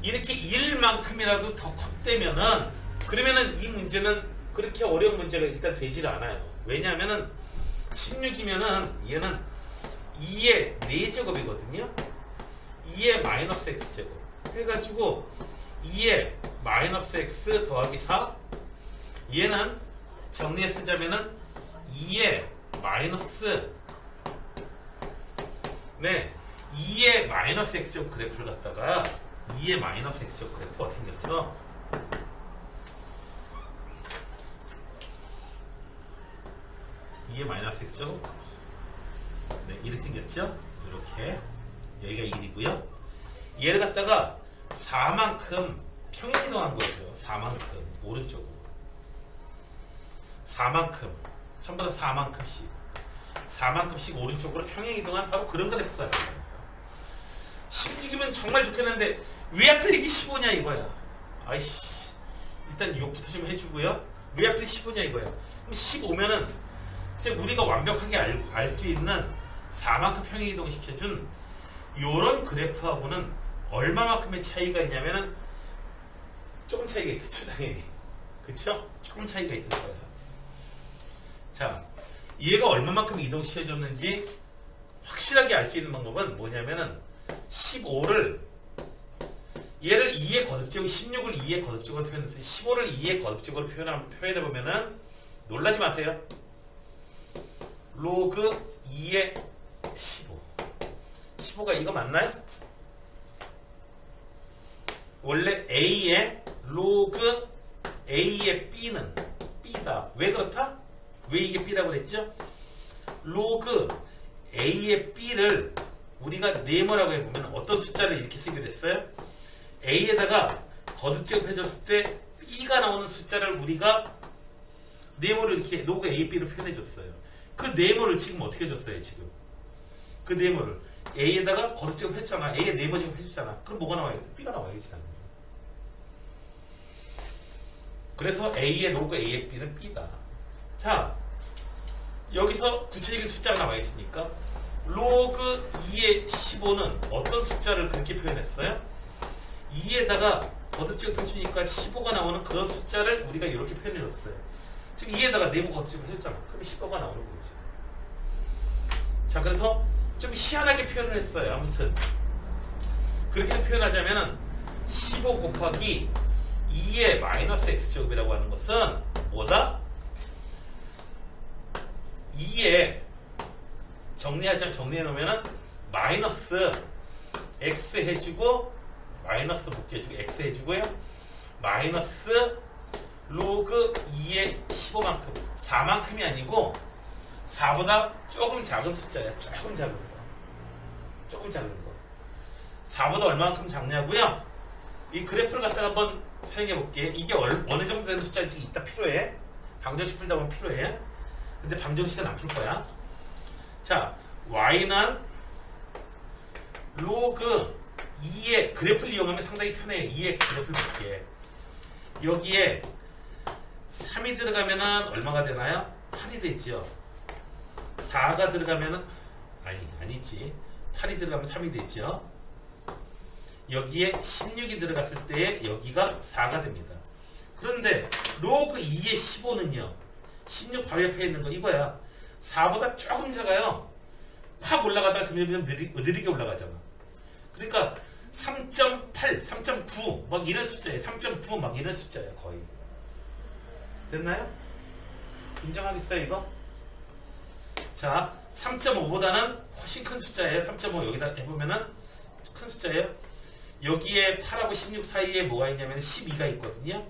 이렇게 1만큼이라도 더 컸다면은 그러면은 이 문제는 그렇게 어려운 문제가 일단 되질 않아요. 왜냐하면은 16이면은 얘는 2의 4제곱이거든요. 2의 마이너스 x제곱 해가지고 2의 마이너스 x 더하기 4 얘는 정리해 쓰자면은 2의 마이너스 2의 마이너스 x제곱 그래프를 갖다가 2의 마이너스 x제곱 그래프가 어떻게 생겼어? 2의 마이너스 x제곱 이렇게 생겼죠? 이렇게 여기가 1이고요. 얘를 갖다가 4만큼 평행이동한 거죠. 4만큼 오른쪽으로 4만큼 전부 다 4만큼씩 오른쪽으로 평행이동한 바로 그런 그래프가 돼요. 16이면 정말 좋겠는데 왜 하필 이게 15냐 이거야. 아이씨 일단 욕부터 좀 해주고요. 왜 하필 15냐 이거야. 그럼 15면은 우리가 완벽하게 알 수 있는 4만큼 평행이동 시켜준 요런 그래프하고는 얼마만큼의 차이가 있냐면은 조금 차이가 있겠죠. 당연히 그쵸? 조금 차이가 있을 거예요. 자 얘가 얼마만큼 이동시켜줬는지 확실하게 알 수 있는 방법은 뭐냐면은 15를 얘를 2의 거듭적으로 16을 2의 거듭적으로 표현해서 15를 2의 거듭적으로 표현해보면은 놀라지 마세요. 로그 2의 15가 이거 맞나요? 원래 A의 로그 A의 B는 B다. 왜 그렇다? 왜 이게 B라고 했죠? 로그 A의 B를 우리가 네모라고 해보면 어떤 숫자를 이렇게 쓰기로 했어요? A에다가 거듭제곱 해줬을 때 B가 나오는 숫자를 우리가 네모를 이렇게 로그 A, B로 표현해줬어요. 그 네모를 지금 어떻게 해줬어요? 지금 그 네모를 A에다가 거듭제곱 했잖아. A에 네모 제곱 해줬잖아. 그럼 뭐가 나와요? B가 나와야지. 그래서 A의 로그 A의 B는 B다. 자, 여기서 구체적인 숫자가 나와 있으니까 로그 2의 15는 어떤 숫자를 그렇게 표현했어요? 2에다가 거듭제곱 해주니까 15가 나오는 그런 숫자를 우리가 이렇게 표현해줬어요. 지금 2에다가 네모 거듭제곱 해줬잖아. 그럼 15가 나오는 거지. 자, 그래서 좀 희한하게 표현을 했어요. 아무튼 그렇게 표현하자면은 15 곱하기 2의 마이너스 x제곱이라고 하는 것은 뭐다? 2에 정리해 놓으면은 마이너스 x 해주고 마이너스 복귀해주고 x 해주고요. 마이너스 로그 2의 15만큼 4만큼이 아니고 4보다 조금 작은 숫자야. 조금 작은 거. 조금 작은 거. 4보다 얼마만큼 작냐고요? 이 그래프를 갖다가 한번 사용해 볼게. 이게 어느 정도 되는 숫자인지 이따 필요해. 방정식 풀다 보면 필요해. 근데 방정식은 안 풀 거야. 자, y는 로그 2의 그래프를 이용하면 상당히 편해요. 2의 그래프를 볼게. 여기에 3이 들어가면은 얼마가 되나요? 8이 되죠. 4가 들어가면은 아니지. 8이 들어가면 3이 되죠. 여기에 16이 들어갔을 때 여기가 4가 됩니다. 그런데 로그 2의 15는요. 16 바로 옆에 있는 거 이거야. 4보다 조금 작아요. 확 올라가다가 점점 느리게 올라가잖아. 그러니까 3.8, 3.9 막 이런 숫자예요. 3.9 막 이런 숫자예요. 거의. 됐나요? 인정하겠어요 이거? 자, 3.5보다는 훨씬 큰 숫자예요. 3.5 여기다 해보면은 큰 숫자예요. 여기에 8하고 16 사이에 뭐가 있냐면 12가 있거든요.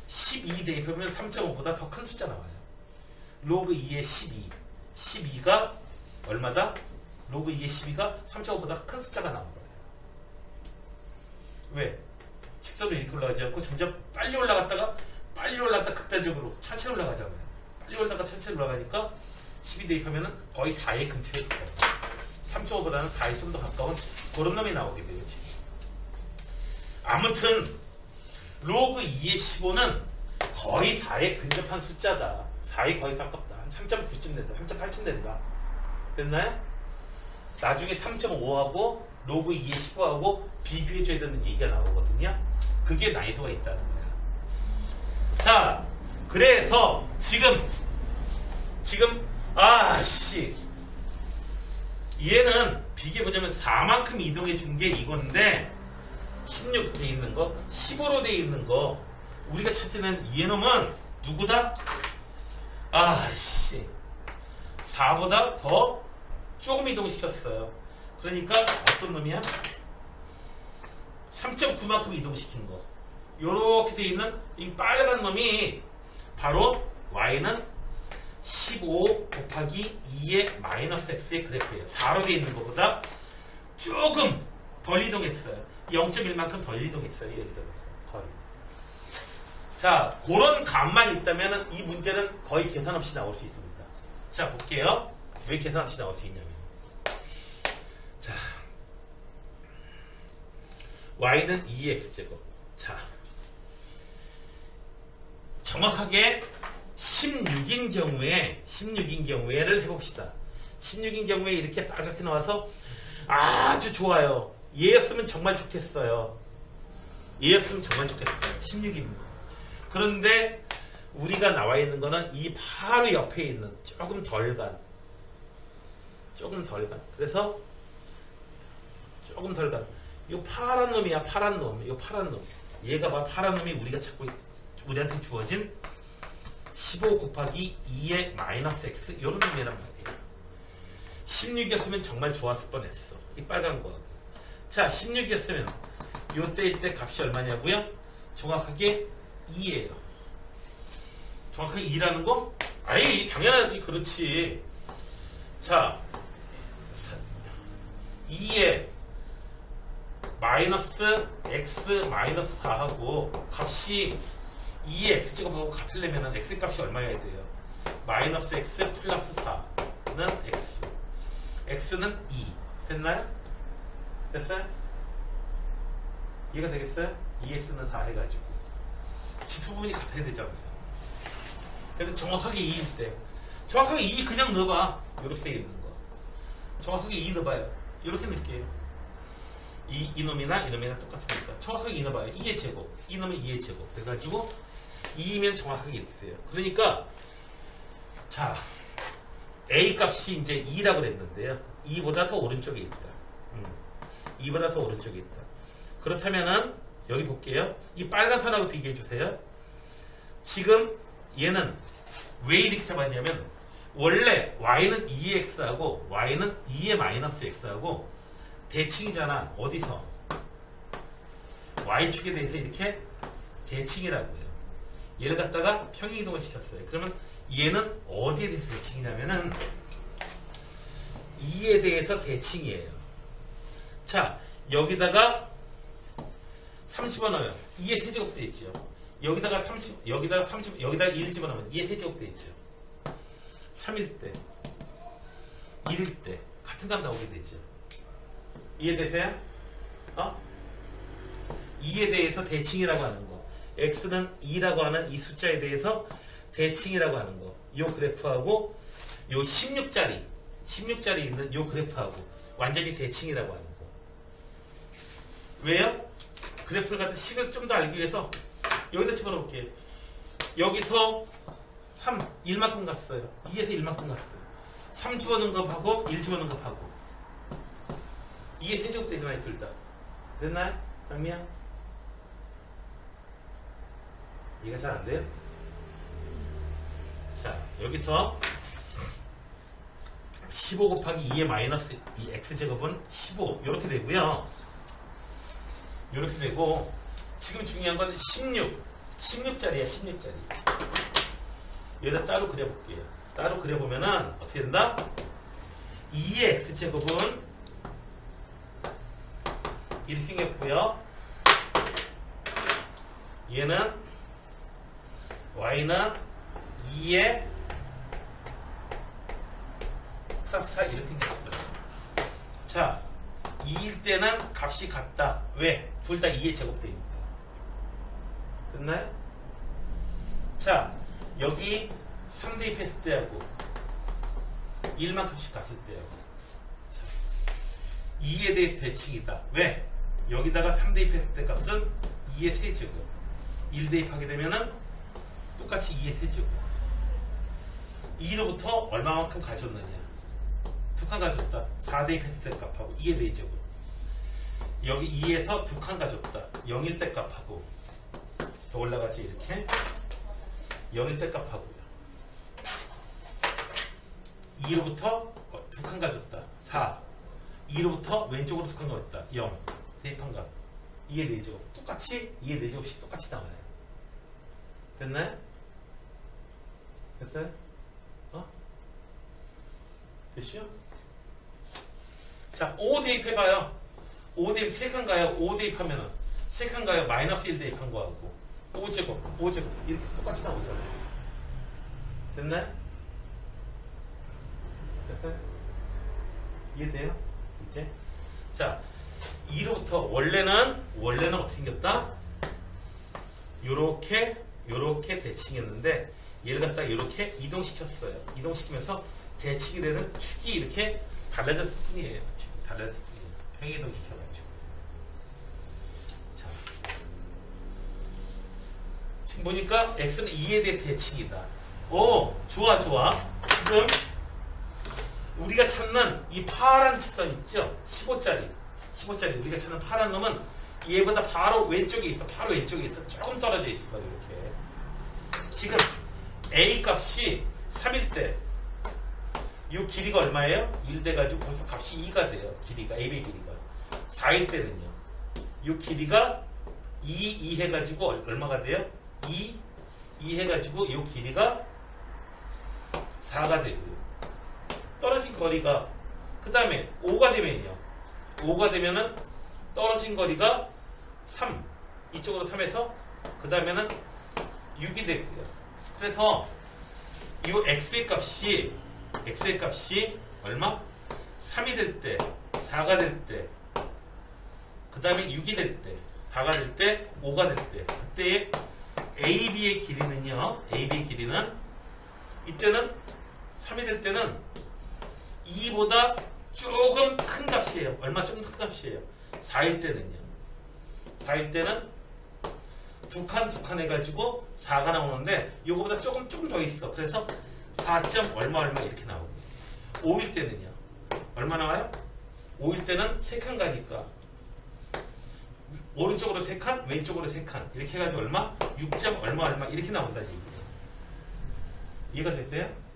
12 대입하면 3.5보다 더 큰 숫자 나와요. 로그 2의 12. 12가 얼마다? 로그 2의 12가 3.5보다 큰 숫자가 나온 거예요. 왜? 직선으로 이렇게 올라가지 않고 점점 빨리 올라갔다가 극단적으로 천천히 올라가잖아요. 빨리 올라가다가 천천히 올라가니까 12 대입하면 거의 4의 근처에 가까워요. 3.5보다는 4에 좀 더 가까운 그런 놈이 나오게 돼요. 지금. 아무튼 로그 2의 15는 거의 4에 근접한 숫자다. 4에 거의 가깝다. 한 3.9쯤 된다. 3.8쯤 된다. 됐나요? 나중에 3.5하고 로그 2의 15하고 비교해줘야 되는 얘기가 나오거든요. 그게 난이도가 있다는 거예요. 자, 그래서 지금 얘는 비교해보자면 4만큼 이동해 준 게 이건데 16 돼 있는 거, 15로 돼 있는 거 우리가 찾는 얘놈은 누구다? 4보다 더 조금 이동시켰어요. 그러니까 어떤 놈이야? 3.9만큼 이동시킨 거. 요렇게 돼 있는 이 빨간 놈이 바로 y는 15 곱하기 2의 마이너스 x의 그래프예요. 4로 돼 있는 것보다 조금 덜 이동했어요. 0.1만큼 덜 이동했어요. 예를 들어서 거의. 자, 그런 값만 있다면 이 문제는 거의 계산 없이 나올 수 있습니다. 자, 볼게요. 왜 계산 없이 나올 수 있냐면, 자, y는 2x제곱. 자, 정확하게 16인 경우에를 해봅시다. 16인 경우에 이렇게 빨갛게 나와서 아주 좋아요. 얘였으면 정말 좋겠어요. 16입니다. 그런데 우리가 나와 있는 거는 이 바로 옆에 있는 조금 덜 간. 그래서 조금 덜 간. 이 파란 놈이야. 파란 놈. 얘가 바로 파란 놈이 우리한테 주어진 15 곱하기 2의 마이너스 x 이런 놈이란 말이에요. 16이었으면 정말 좋았을 뻔했어. 이 빨간 거. 자, 16이었으면 요때일 때 값이 얼마냐고요? 정확하게 2예요. 정확하게 2라는 거? 당연하지. 그렇지. 자, 2에 마이너스 x 마이너스 4하고 값이 2의 x제곱하고 같으려면 x 값이 얼마여야 돼요? 마이너스 x 플러스 4는 x. x는 2. 됐나요? 됐어요? 이해가 되겠어요? 2x는 4 해가지고 지수 부분이 같아야 되잖아요. 그래서 정확하게 2일 때 정확하게 2 그냥 넣어봐. 이렇게 돼 있는 거 정확하게 2 넣어봐요. 이렇게 넣을게요. 이놈이나 똑같으니까 정확하게 2 넣어봐요. 2의 제곱 2 넣으면 2의 제곱 돼가지고 2면 정확하게 이렇게 돼요. 그러니까 자 A 값이 이제 2라고 그랬는데요. 2보다 더 오른쪽에 있다. 2보다 더 오른쪽에 있다. 그렇다면은 여기 볼게요. 이 빨간 선하고 비교해 주세요. 지금 얘는 왜 이렇게 잡았냐면 원래 y는 2x하고 y는 2의 마이너스 x하고 대칭이잖아. 어디서? y축에 대해서 이렇게 대칭이라고요. 얘를 갖다가 평행이동을 시켰어요. 그러면 얘는 어디에 대해서 대칭이냐면은 2에 대해서 대칭이에요. 자, 여기다가 3 집어넣어요. 2의 세제곱 돼 있죠. 여기다가 30, 여기다가 30, 여기다가 1 집어넣으면 2의 세제곱 돼 있죠. 3일 때, 1일 때 같은 값 나오게 되죠. 이해되세요? 2에 대해서 대칭이라고 하는 거. x는 2라고 하는 이 숫자에 대해서 대칭이라고 하는 거. 요 그래프하고 요 16자리 있는 요 그래프하고 완전히 대칭이라고 하는 거. 왜요? 그래프를 갖다 식을 좀 더 알기 위해서 여기다 집어넣을게요. 여기서 3, 1만큼 갔어요. 2에서 1만큼 갔어요. 3 집어넣은 값하고 1 집어넣은 값하고 2의 세제곱 되잖아요. 둘 다. 됐나요? 장미야? 이해가 잘 안 돼요? 자, 여기서 15 곱하기 2의 마이너스 2 x제곱은 15 이렇게 되고요. 이렇게 되고 지금 중요한 건 16자리야. 16자리. 여기다 따로 그려볼게요. 따로 그려보면은 어떻게 된다? 2의 x제곱은 이렇게 생겼고요. 얘는 y는 2의 플러스 4 이렇게 생겼어요. 자, 2일 때는 값이 같다. 왜? 둘 다 2의 제곱되니까. 됐나요? 자, 여기 3 대입했을 때하고 1만큼씩 갔을 때하고 자, 2에 대해서 대칭이다. 왜? 여기다가 3 대입했을 때 값은 2의 세제곱. 1 대입하게 되면은 똑같이 2의 세제곱. 2로부터 얼마만큼 가져왔느냐? 2칸 가졌다. 4 대입했을 때 값하고 2의 4제곱. 여기 2에서 2칸 가졌다. 0일 때 값하고 더 올라가지 이렇게 0일 때 값하고요. 2로부터 2칸 가졌다. 4. 2로부터 왼쪽으로 2칸 가졌다. 0. 대입한 값. 2의 4제곱. 똑같이 2의 4제곱씩 똑같이 나와요. 됐나요? 됐어요? 됐죠? 자, 5 대입해봐요. 5 대입 3칸 가요. 5 대입하면은 3칸 가요. 마이너스 1 대입한 거하고 5제곱 이렇게 똑같이 나오잖아요. 됐나요? 됐어요? 이해돼요? 이제? 자, 2로부터 원래는 어떻게 생겼다? 요렇게 대칭했는데 얘를 갖다 이렇게 이동시켰어요. 이동시키면서 대칭이 되는 축이 이렇게 달라졌을 뿐이에요. 지금 달라졌을 뿐이에요. 평행이동 시켜가지고. 자, 지금 보니까 x는 2에 대해서 대칭이다. 오, 좋아. 지금 우리가 찾는 이 파란 직선 있죠? 15짜리 우리가 찾는 파란 놈은 얘보다 바로 왼쪽에 있어. 조금 떨어져 있어. 이렇게. 지금 a 값이 3일 때 이 길이가 얼마예요? 1 돼가지고 벌써 값이 2가 돼요. 길이가 AB의 길이가 4일 때는요. 이 길이가 2 해가지고 얼마가 돼요? 2 해가지고 이 길이가 4가 되고요. 떨어진 거리가 그 다음에 5가 되면요. 5가 되면은 떨어진 거리가 3. 이쪽으로 3에서 그 다음에는 6이 되고요. 그래서 이 x의 값이 얼마? 3이 될 때, 4가 될 때, 그 다음에 6이 될 때, 4가 될 때, 5가 될 때, 그때의 AB의 길이는요, AB의 길이는 이때는 3이 될 때는 2보다 조금 큰 값이에요. 얼마 조금 큰 값이에요. 4일 때는요. 4일 때는 두 칸 해가지고 4가 나오는데 요거보다 조금 더 있어. 그래서 4점 얼마 이렇게 나오고 5일 때는요. 얼마 나와요? 5일 때는 3칸 가니까 오른쪽으로 3칸, 왼쪽으로 3칸 이렇게 해가지고 얼마? 6점 얼마 이렇게 나온다는 얘기예요. 이해가 되세요?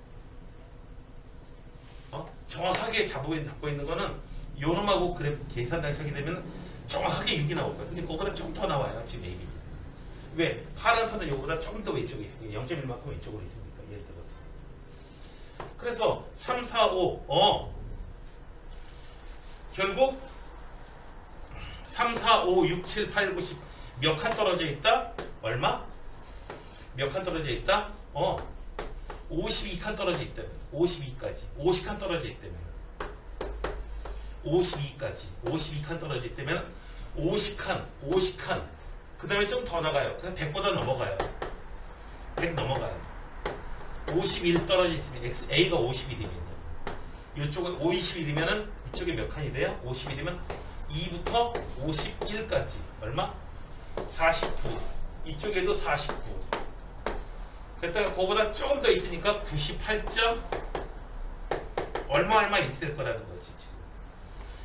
정확하게 잡고 있는 거는 요놈하고 그래프 계산을 하게 되면 정확하게 6이 나올 거예요. 근데 그거보다 좀 더 나와요. 지금 AB. 왜? 파란 선은 요거보다 조금 더 왼쪽에 있으니까 0.1만큼 왼쪽으로 있으니까 예를 들어서. 그래서 3, 4, 5 결국 3, 4, 5, 6, 7, 8, 9, 10 몇 칸 떨어져 있다? 얼마? 몇 칸 떨어져 있다? 52칸 떨어져 있다면 52까지 50칸 떨어져 있다면 52칸 떨어져 있다면 50칸 그 다음에 좀 더 나가요. 그냥 100보다 넘어가요. 100 넘어가요. 51 떨어져 있으면 A가 51이면요. 이쪽에 51이면은 이쪽에 몇 칸이 돼요? 51이면 2부터 51까지 얼마? 49. 이쪽에도 49. 그랬다가 그거보다 조금 더 있으니까 98점 얼마 이렇게 될 거라는 거지 지금.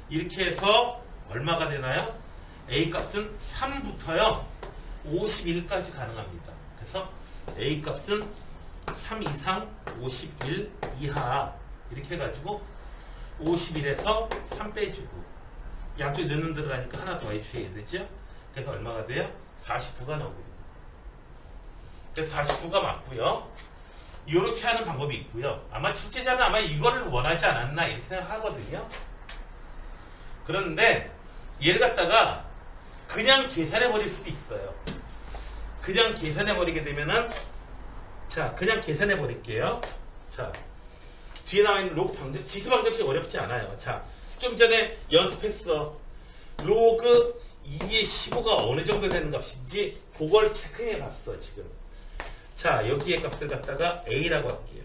이렇게 해서 얼마가 되나요? A 값은 3부터요 51까지 가능합니다. 그래서 A 값은 3 이상 51 이하 이렇게 해가지고 51에서 3 빼주고 양쪽에 넣는 대로 하니까 하나 더 해줘야 되죠. 그래서 얼마가 돼요? 49가 나오고요. 그래서 49가 맞고요. 이렇게 하는 방법이 있고요. 아마 출제자는 아마 이거를 원하지 않았나 이렇게 생각하거든요. 그런데 얘를 갖다가 그냥 계산해 버릴 수도 있어요. 그냥 계산해 버리게 되면은 자 그냥 계산해 버릴게요. 자 뒤에 나와 있는 로그 방정 지수 방정식 어렵지 않아요. 자 좀 전에 연습했어. 로그 2의 15가 어느 정도 되는 값인지 그걸 체크해 봤어 지금. 자 여기의 값을 갖다가 A라고 할게요.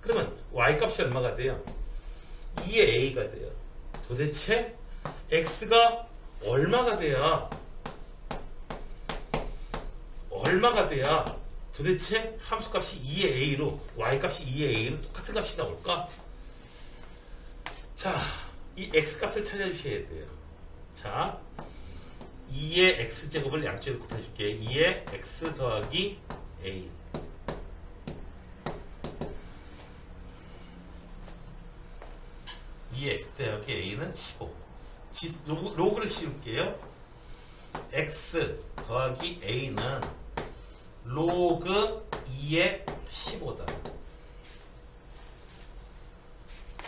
그러면 Y 값이 얼마가 돼요? 2의 A가 돼요. 도대체 X가 얼마가 돼야 도대체 함수값이 2의 A로 Y값이 2의 A로 똑같은 값이 나올까? 자, 이 X값을 찾아주셔야 돼요. 자, 2의 X제곱을 양쪽에 곱해줄게요. 2의 X 더하기 A 2의 X 더하기 A는 15 로그를 씌울게요. X 더하기 A는 로그 2의 15다.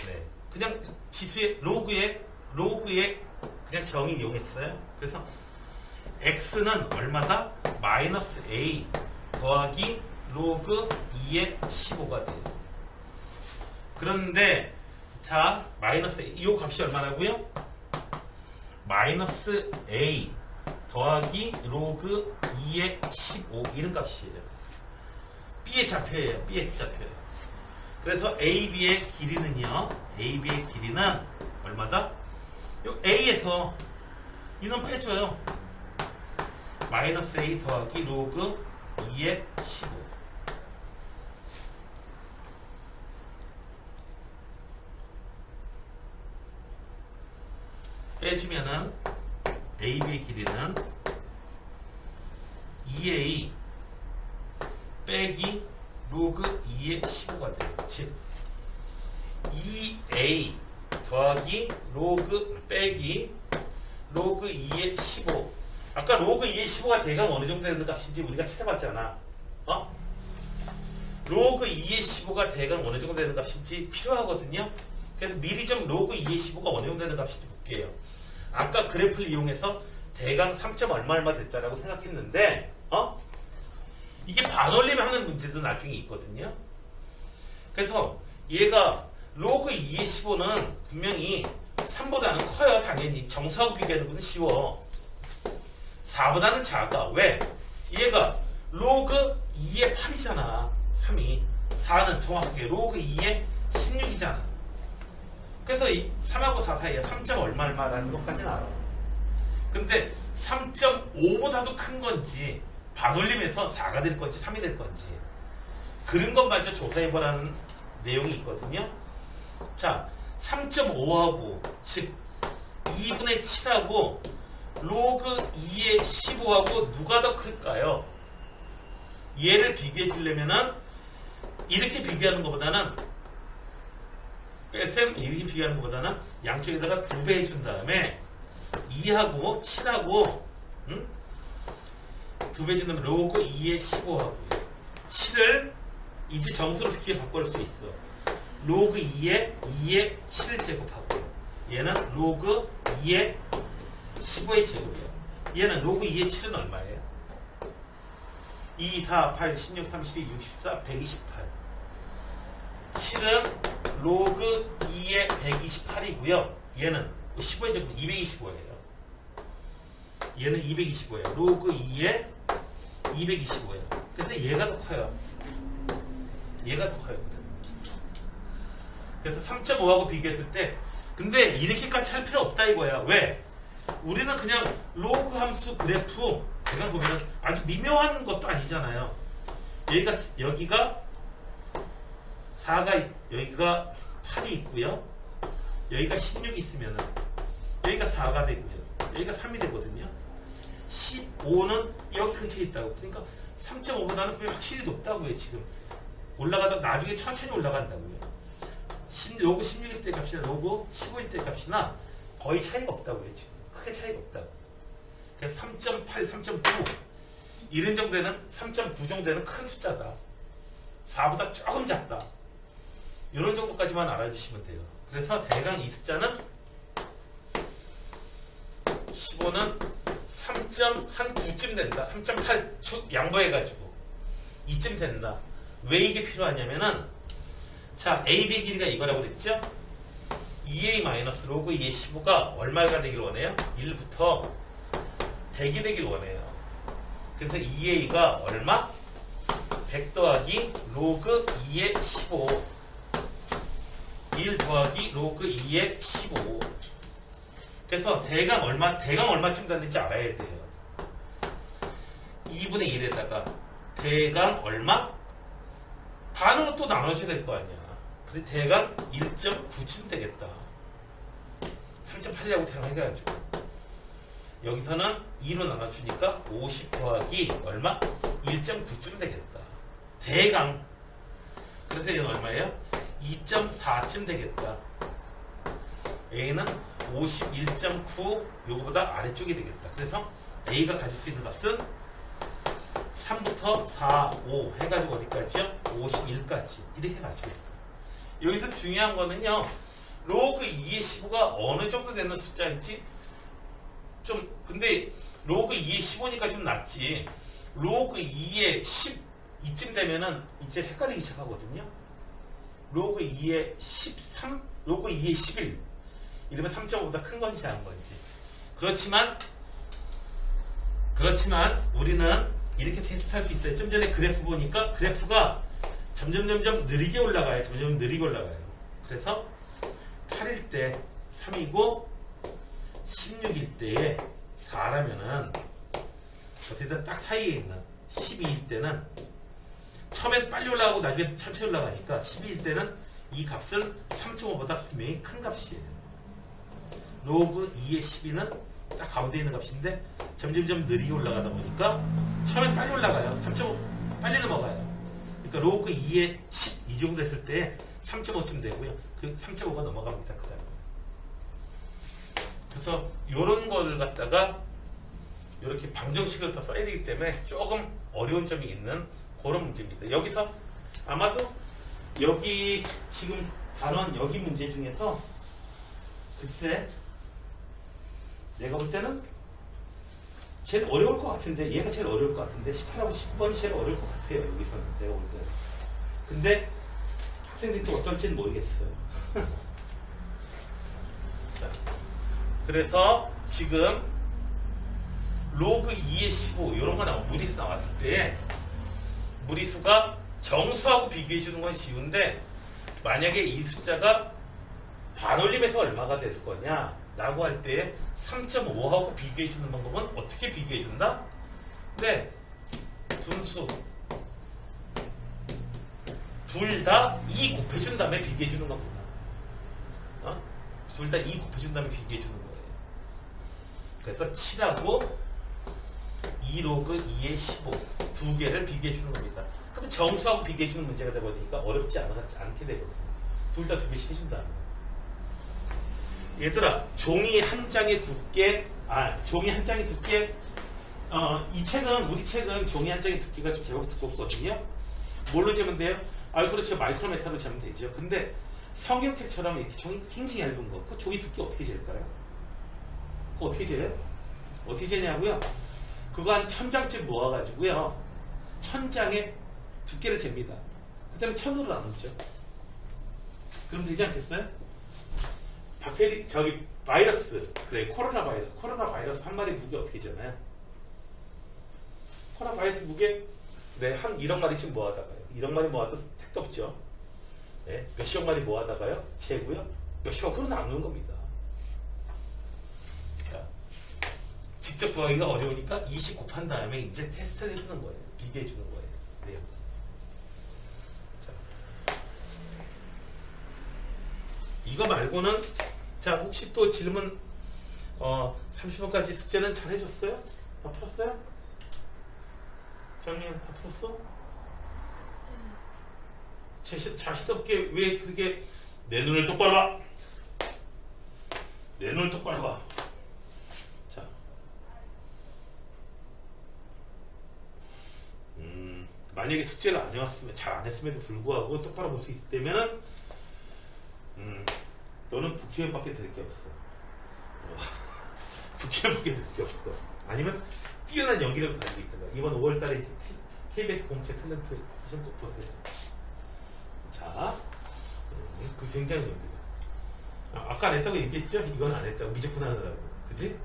네, 그냥 지수의 로그에 그냥 정의 이용했어요. 그래서 X는 얼마다? 마이너스 A 더하기 로그 2의 15가 돼요. 그런데 자 마이너스 A 이 값이 얼마라고요? 마이너스 A 더하기 로그 2의 15 이런 값이에요. B의 좌표예요. BX 좌표예요. 그래서 AB의 길이는요. AB의 길이는 얼마다? 요 A에서 이놈 빼줘요. 마이너스 A 더하기 로그 2의 15 빼주면은 AB의 길이는 2A 빼기 로그 2의 15가 돼요. 즉 2A 더하기 로그 빼기 로그 2의 15 아까 로그 2의 15가 대강 어느 정도 되는 값인지 우리가 찾아봤잖아. 로그 2의 15가 대강 어느 정도 되는 값인지 필요하거든요. 그래서 미리 좀 로그 2의 15가 어느 정도 되는 값인지 볼게요. 아까 그래프를 이용해서 대강 3점 얼마 됐다라고 생각했는데 이게 반올림 하는 문제도 나중에 있거든요. 그래서 얘가 로그 2의 15는 분명히 3보다는 커요. 당연히 정수하고 비교하는 것은 쉬워. 4보다는 작아. 왜? 얘가 로그 2의 8이잖아. 3이 4는 정확하게 로그 2의 16이잖아. 그래서 이 3하고 4 사이에 3점 얼마라는 것까지는 알아. 근데 3.5보다도 큰 건지 반올림에서 4가 될 건지 3이 될 건지 그런 것마저 조사해보라는 내용이 있거든요. 자, 3.5하고 즉 2분의 7하고 로그 2의 15하고 누가 더 클까요? 얘를 비교해 주려면은 이렇게 비교하는 것보다는 이렇게 비교하는 것보다는 양쪽에다가 2배 해준 다음에 2하고 7하고 2배 준 다음에 로그 2의 15하고 7을 이제 정수로 쉽게 바꿀 수 있어. 로그 2의 7을 제곱하고 얘는 로그 2의 15의 제곱이야. 얘는 로그 2의 7은 얼마예요? 2, 4, 8, 16, 32, 64, 128. 7은 로그 2의 128이고요. 얘는 15의 제곱 225예요. 얘는 225예요. 로그 2의 225예요. 그래서 얘가 더 커요. 얘가 더 커요. 그래서 3.5하고 비교했을 때 근데 이렇게까지 할 필요 없다 이거야. 왜? 우리는 그냥 로그 함수 그래프 그냥 보면 아주 미묘한 것도 아니잖아요. 여기가 4가 여기가 8이 있고요. 여기가 16이 있으면 여기가 4가 되고요. 여기가 3이 되거든요. 15는 여기 근처에 있다고. 그러니까 3.5보다는 확실히 높다고요. 지금 올라가다 나중에 천천히 올라간다고요. 로그 16일 때 값이나 로그 15일 때 값이나 거의 차이가 없다고요. 지금 크게 차이가 없다고. 그래서 3.8, 3.9 이런 정도는 3.9 정도는 큰 숫자다. 4보다 조금 작다. 이런 정도까지만 알아주시면 돼요. 그래서 대강 이 숫자는 15는 3.9쯤 된다. 3.8 양보해가지고 2쯤 된다. 왜 이게 필요하냐면은 자 AB의 길이가 이거라고 그랬죠? 2A 마이너스 로그 2의 15가 얼마가 되길 원해요? 1부터 100이 되길 원해요. 그래서 2A가 얼마? 100 더하기 로그 2의 15 1 더하기 로그 2의 15 그래서 대강 얼마쯤 됐는지 알아야 돼요. 2분의 1에다가 대강 얼마? 반으로 또 나눠줘야 될 거 아니야. 그래서 대강 1.9쯤 되겠다. 3.8이라고 대강해가지고 여기서는 2로 나눠주니까 50 더하기 얼마? 1.9쯤 되겠다. 대강. 그래서 얘는 얼마예요? 2.4쯤 되겠다. A는 51.9 요거보다 아래쪽이 되겠다. 그래서 A가 가질 수 있는 값은 3부터 4, 5 해가지고 어디까지요? 51까지 이렇게 가지겠다. 여기서 중요한 거는요. 로그 2의 15가 어느 정도 되는 숫자인지 좀 근데 로그 2의 15니까 좀 낫지. 로그 2의 10 이쯤 되면은 이제 헷갈리기 시작하거든요. 로그 2의 13, 로그 2의 11 이러면 3.5보다 큰 건지 작은 건지. 그렇지만 우리는 이렇게 테스트할 수 있어요. 좀 전에 그래프 보니까 그래프가 점점 느리게 올라가요. 점점 느리게 올라가요. 그래서 8일 때 3이고 16일 때에 4라면은 어쨌든 딱 사이에 있는 12일 때는 처음엔 빨리 올라가고 나중에 천천히 올라가니까 12일 때는 이 값은 3.5보다 분명히 큰 값이에요. 로그 2의 12는 딱 가운데 있는 값인데 점점 느리게 올라가다 보니까 처음엔 빨리 올라가요. 3.5 빨리 넘어가요. 그러니까 로그 2의 10 이 정도 됐을 때 3.5쯤 되고요. 그 3.5가 넘어갑니다. 그 다음에. 그래서 이런 걸 갖다가 이렇게 방정식을 더 써야 되기 때문에 조금 어려운 점이 있는 그런 문제입니다. 여기서 아마도 여기 지금 단원 여기 문제 중에서 글쎄 내가 볼 때는 제일 어려울 것 같은데, 얘가 제일 어려울 것 같은데, 18하고 10번이 제일 어려울 것 같아요, 여기서는. 내가 볼 때는. 근데 학생들이 또 어떨지는 모르겠어요. 자, 그래서 지금 로그 2의 15 이런 거 나오면 무리수 나왔을 때 무리수가 정수하고 비교해 주는 건 쉬운데, 만약에 이 숫자가 반올림에서 얼마가 될 거냐 라고 할 때 3.5하고 비교해 주는 방법은 어떻게 비교해 준다? 네, 분수 둘 다 2 곱해 준 다음에 비교해 주는 겁니다. 둘 다 2 곱해 준 다음에 비교해 주는 거예요. 그래서 7하고 2 로그 2의 15 두 개를 비교해 주는 겁니다. 그럼 정수하고 비교해 주는 문제가 되버리니까 어렵지 않게 되거든요. 둘 다 두 개씩 해준 다음에. 얘들아, 종이 한 장의 두께, 이 책은, 우리 책은 종이 한 장의 두께가 좀 제법 두껍거든요. 뭘로 재면 돼요? 그렇죠. 마이크로메타로 재면 되죠. 근데 성경책처럼 이렇게 종이 굉장히 얇은 거, 그 종이 두께 어떻게 잴까요? 그거 어떻게 재요? 어떻게 재냐고요? 그거 한 1000장쯤 모아가지고요. 1000장의 두께를 잽니다. 그 다음에 1000으로 나누죠. 그럼 되지 않겠어요? 바이러스, 그래, 코로나 바이러스 한 마리 무게 어떻게 재나요? 코로나 바이러스 무게, 네, 한 1억 마리쯤 모아다가요. 1억 마리 모아도 택도 없죠. 네, 몇십억 마리 모아다가요. 재고요. 몇십억으로 나누는 겁니다. 자, 직접 구하기가 어려우니까 20 곱한 다음에 이제 테스트를 해주는 거예요. 비교해 주는 거예요. 네. 자, 이거 말고는, 자, 혹시 또 질문 30번까지 숙제는 잘 해줬어요? 다 풀었어요? 장님 다 풀었어? 자신 없게 왜 그렇게 내 눈을 똑바로 봐. 내 눈을 똑바로 봐. 자, 만약에 숙제를 안 해왔으면, 잘 안 했음에도 불구하고 똑바로 볼 수 있다면은 너는 국회의원밖에 될 게 없어. 국회의원밖에 될 게 없어. 아니면 뛰어난 연기력을 가지고 있던가. 이번 5월달에 KBS 공채 탤런트 시험 꼭 보세요. 자, 그 굉장히 연기력. 아까 안 했다고 얘기했죠? 이건 안 했다고 미적분 하느라고. 그지?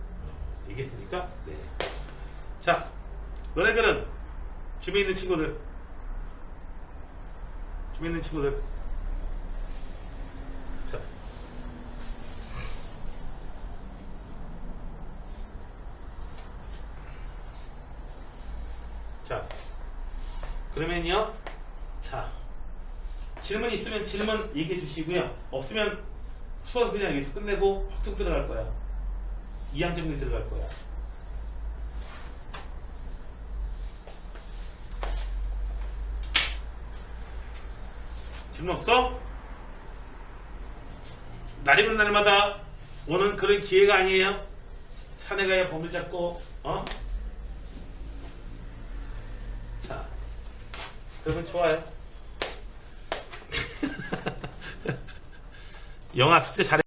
얘기했으니까. 네. 자, 너네들은 집에 있는 친구들. 자, 그러면요. 자, 질문 있으면 질문 얘기해 주시고요. 없으면 수업 그냥 여기서 끝내고 확 툭 들어갈 거야. 2항 정리 들어갈 거야. 질문 없어? 날이면 날마다 오는 그런 기회가 아니에요. 산에 가야 범을 잡고, 자, 그러면 좋아요. 영아 숙제 잘해.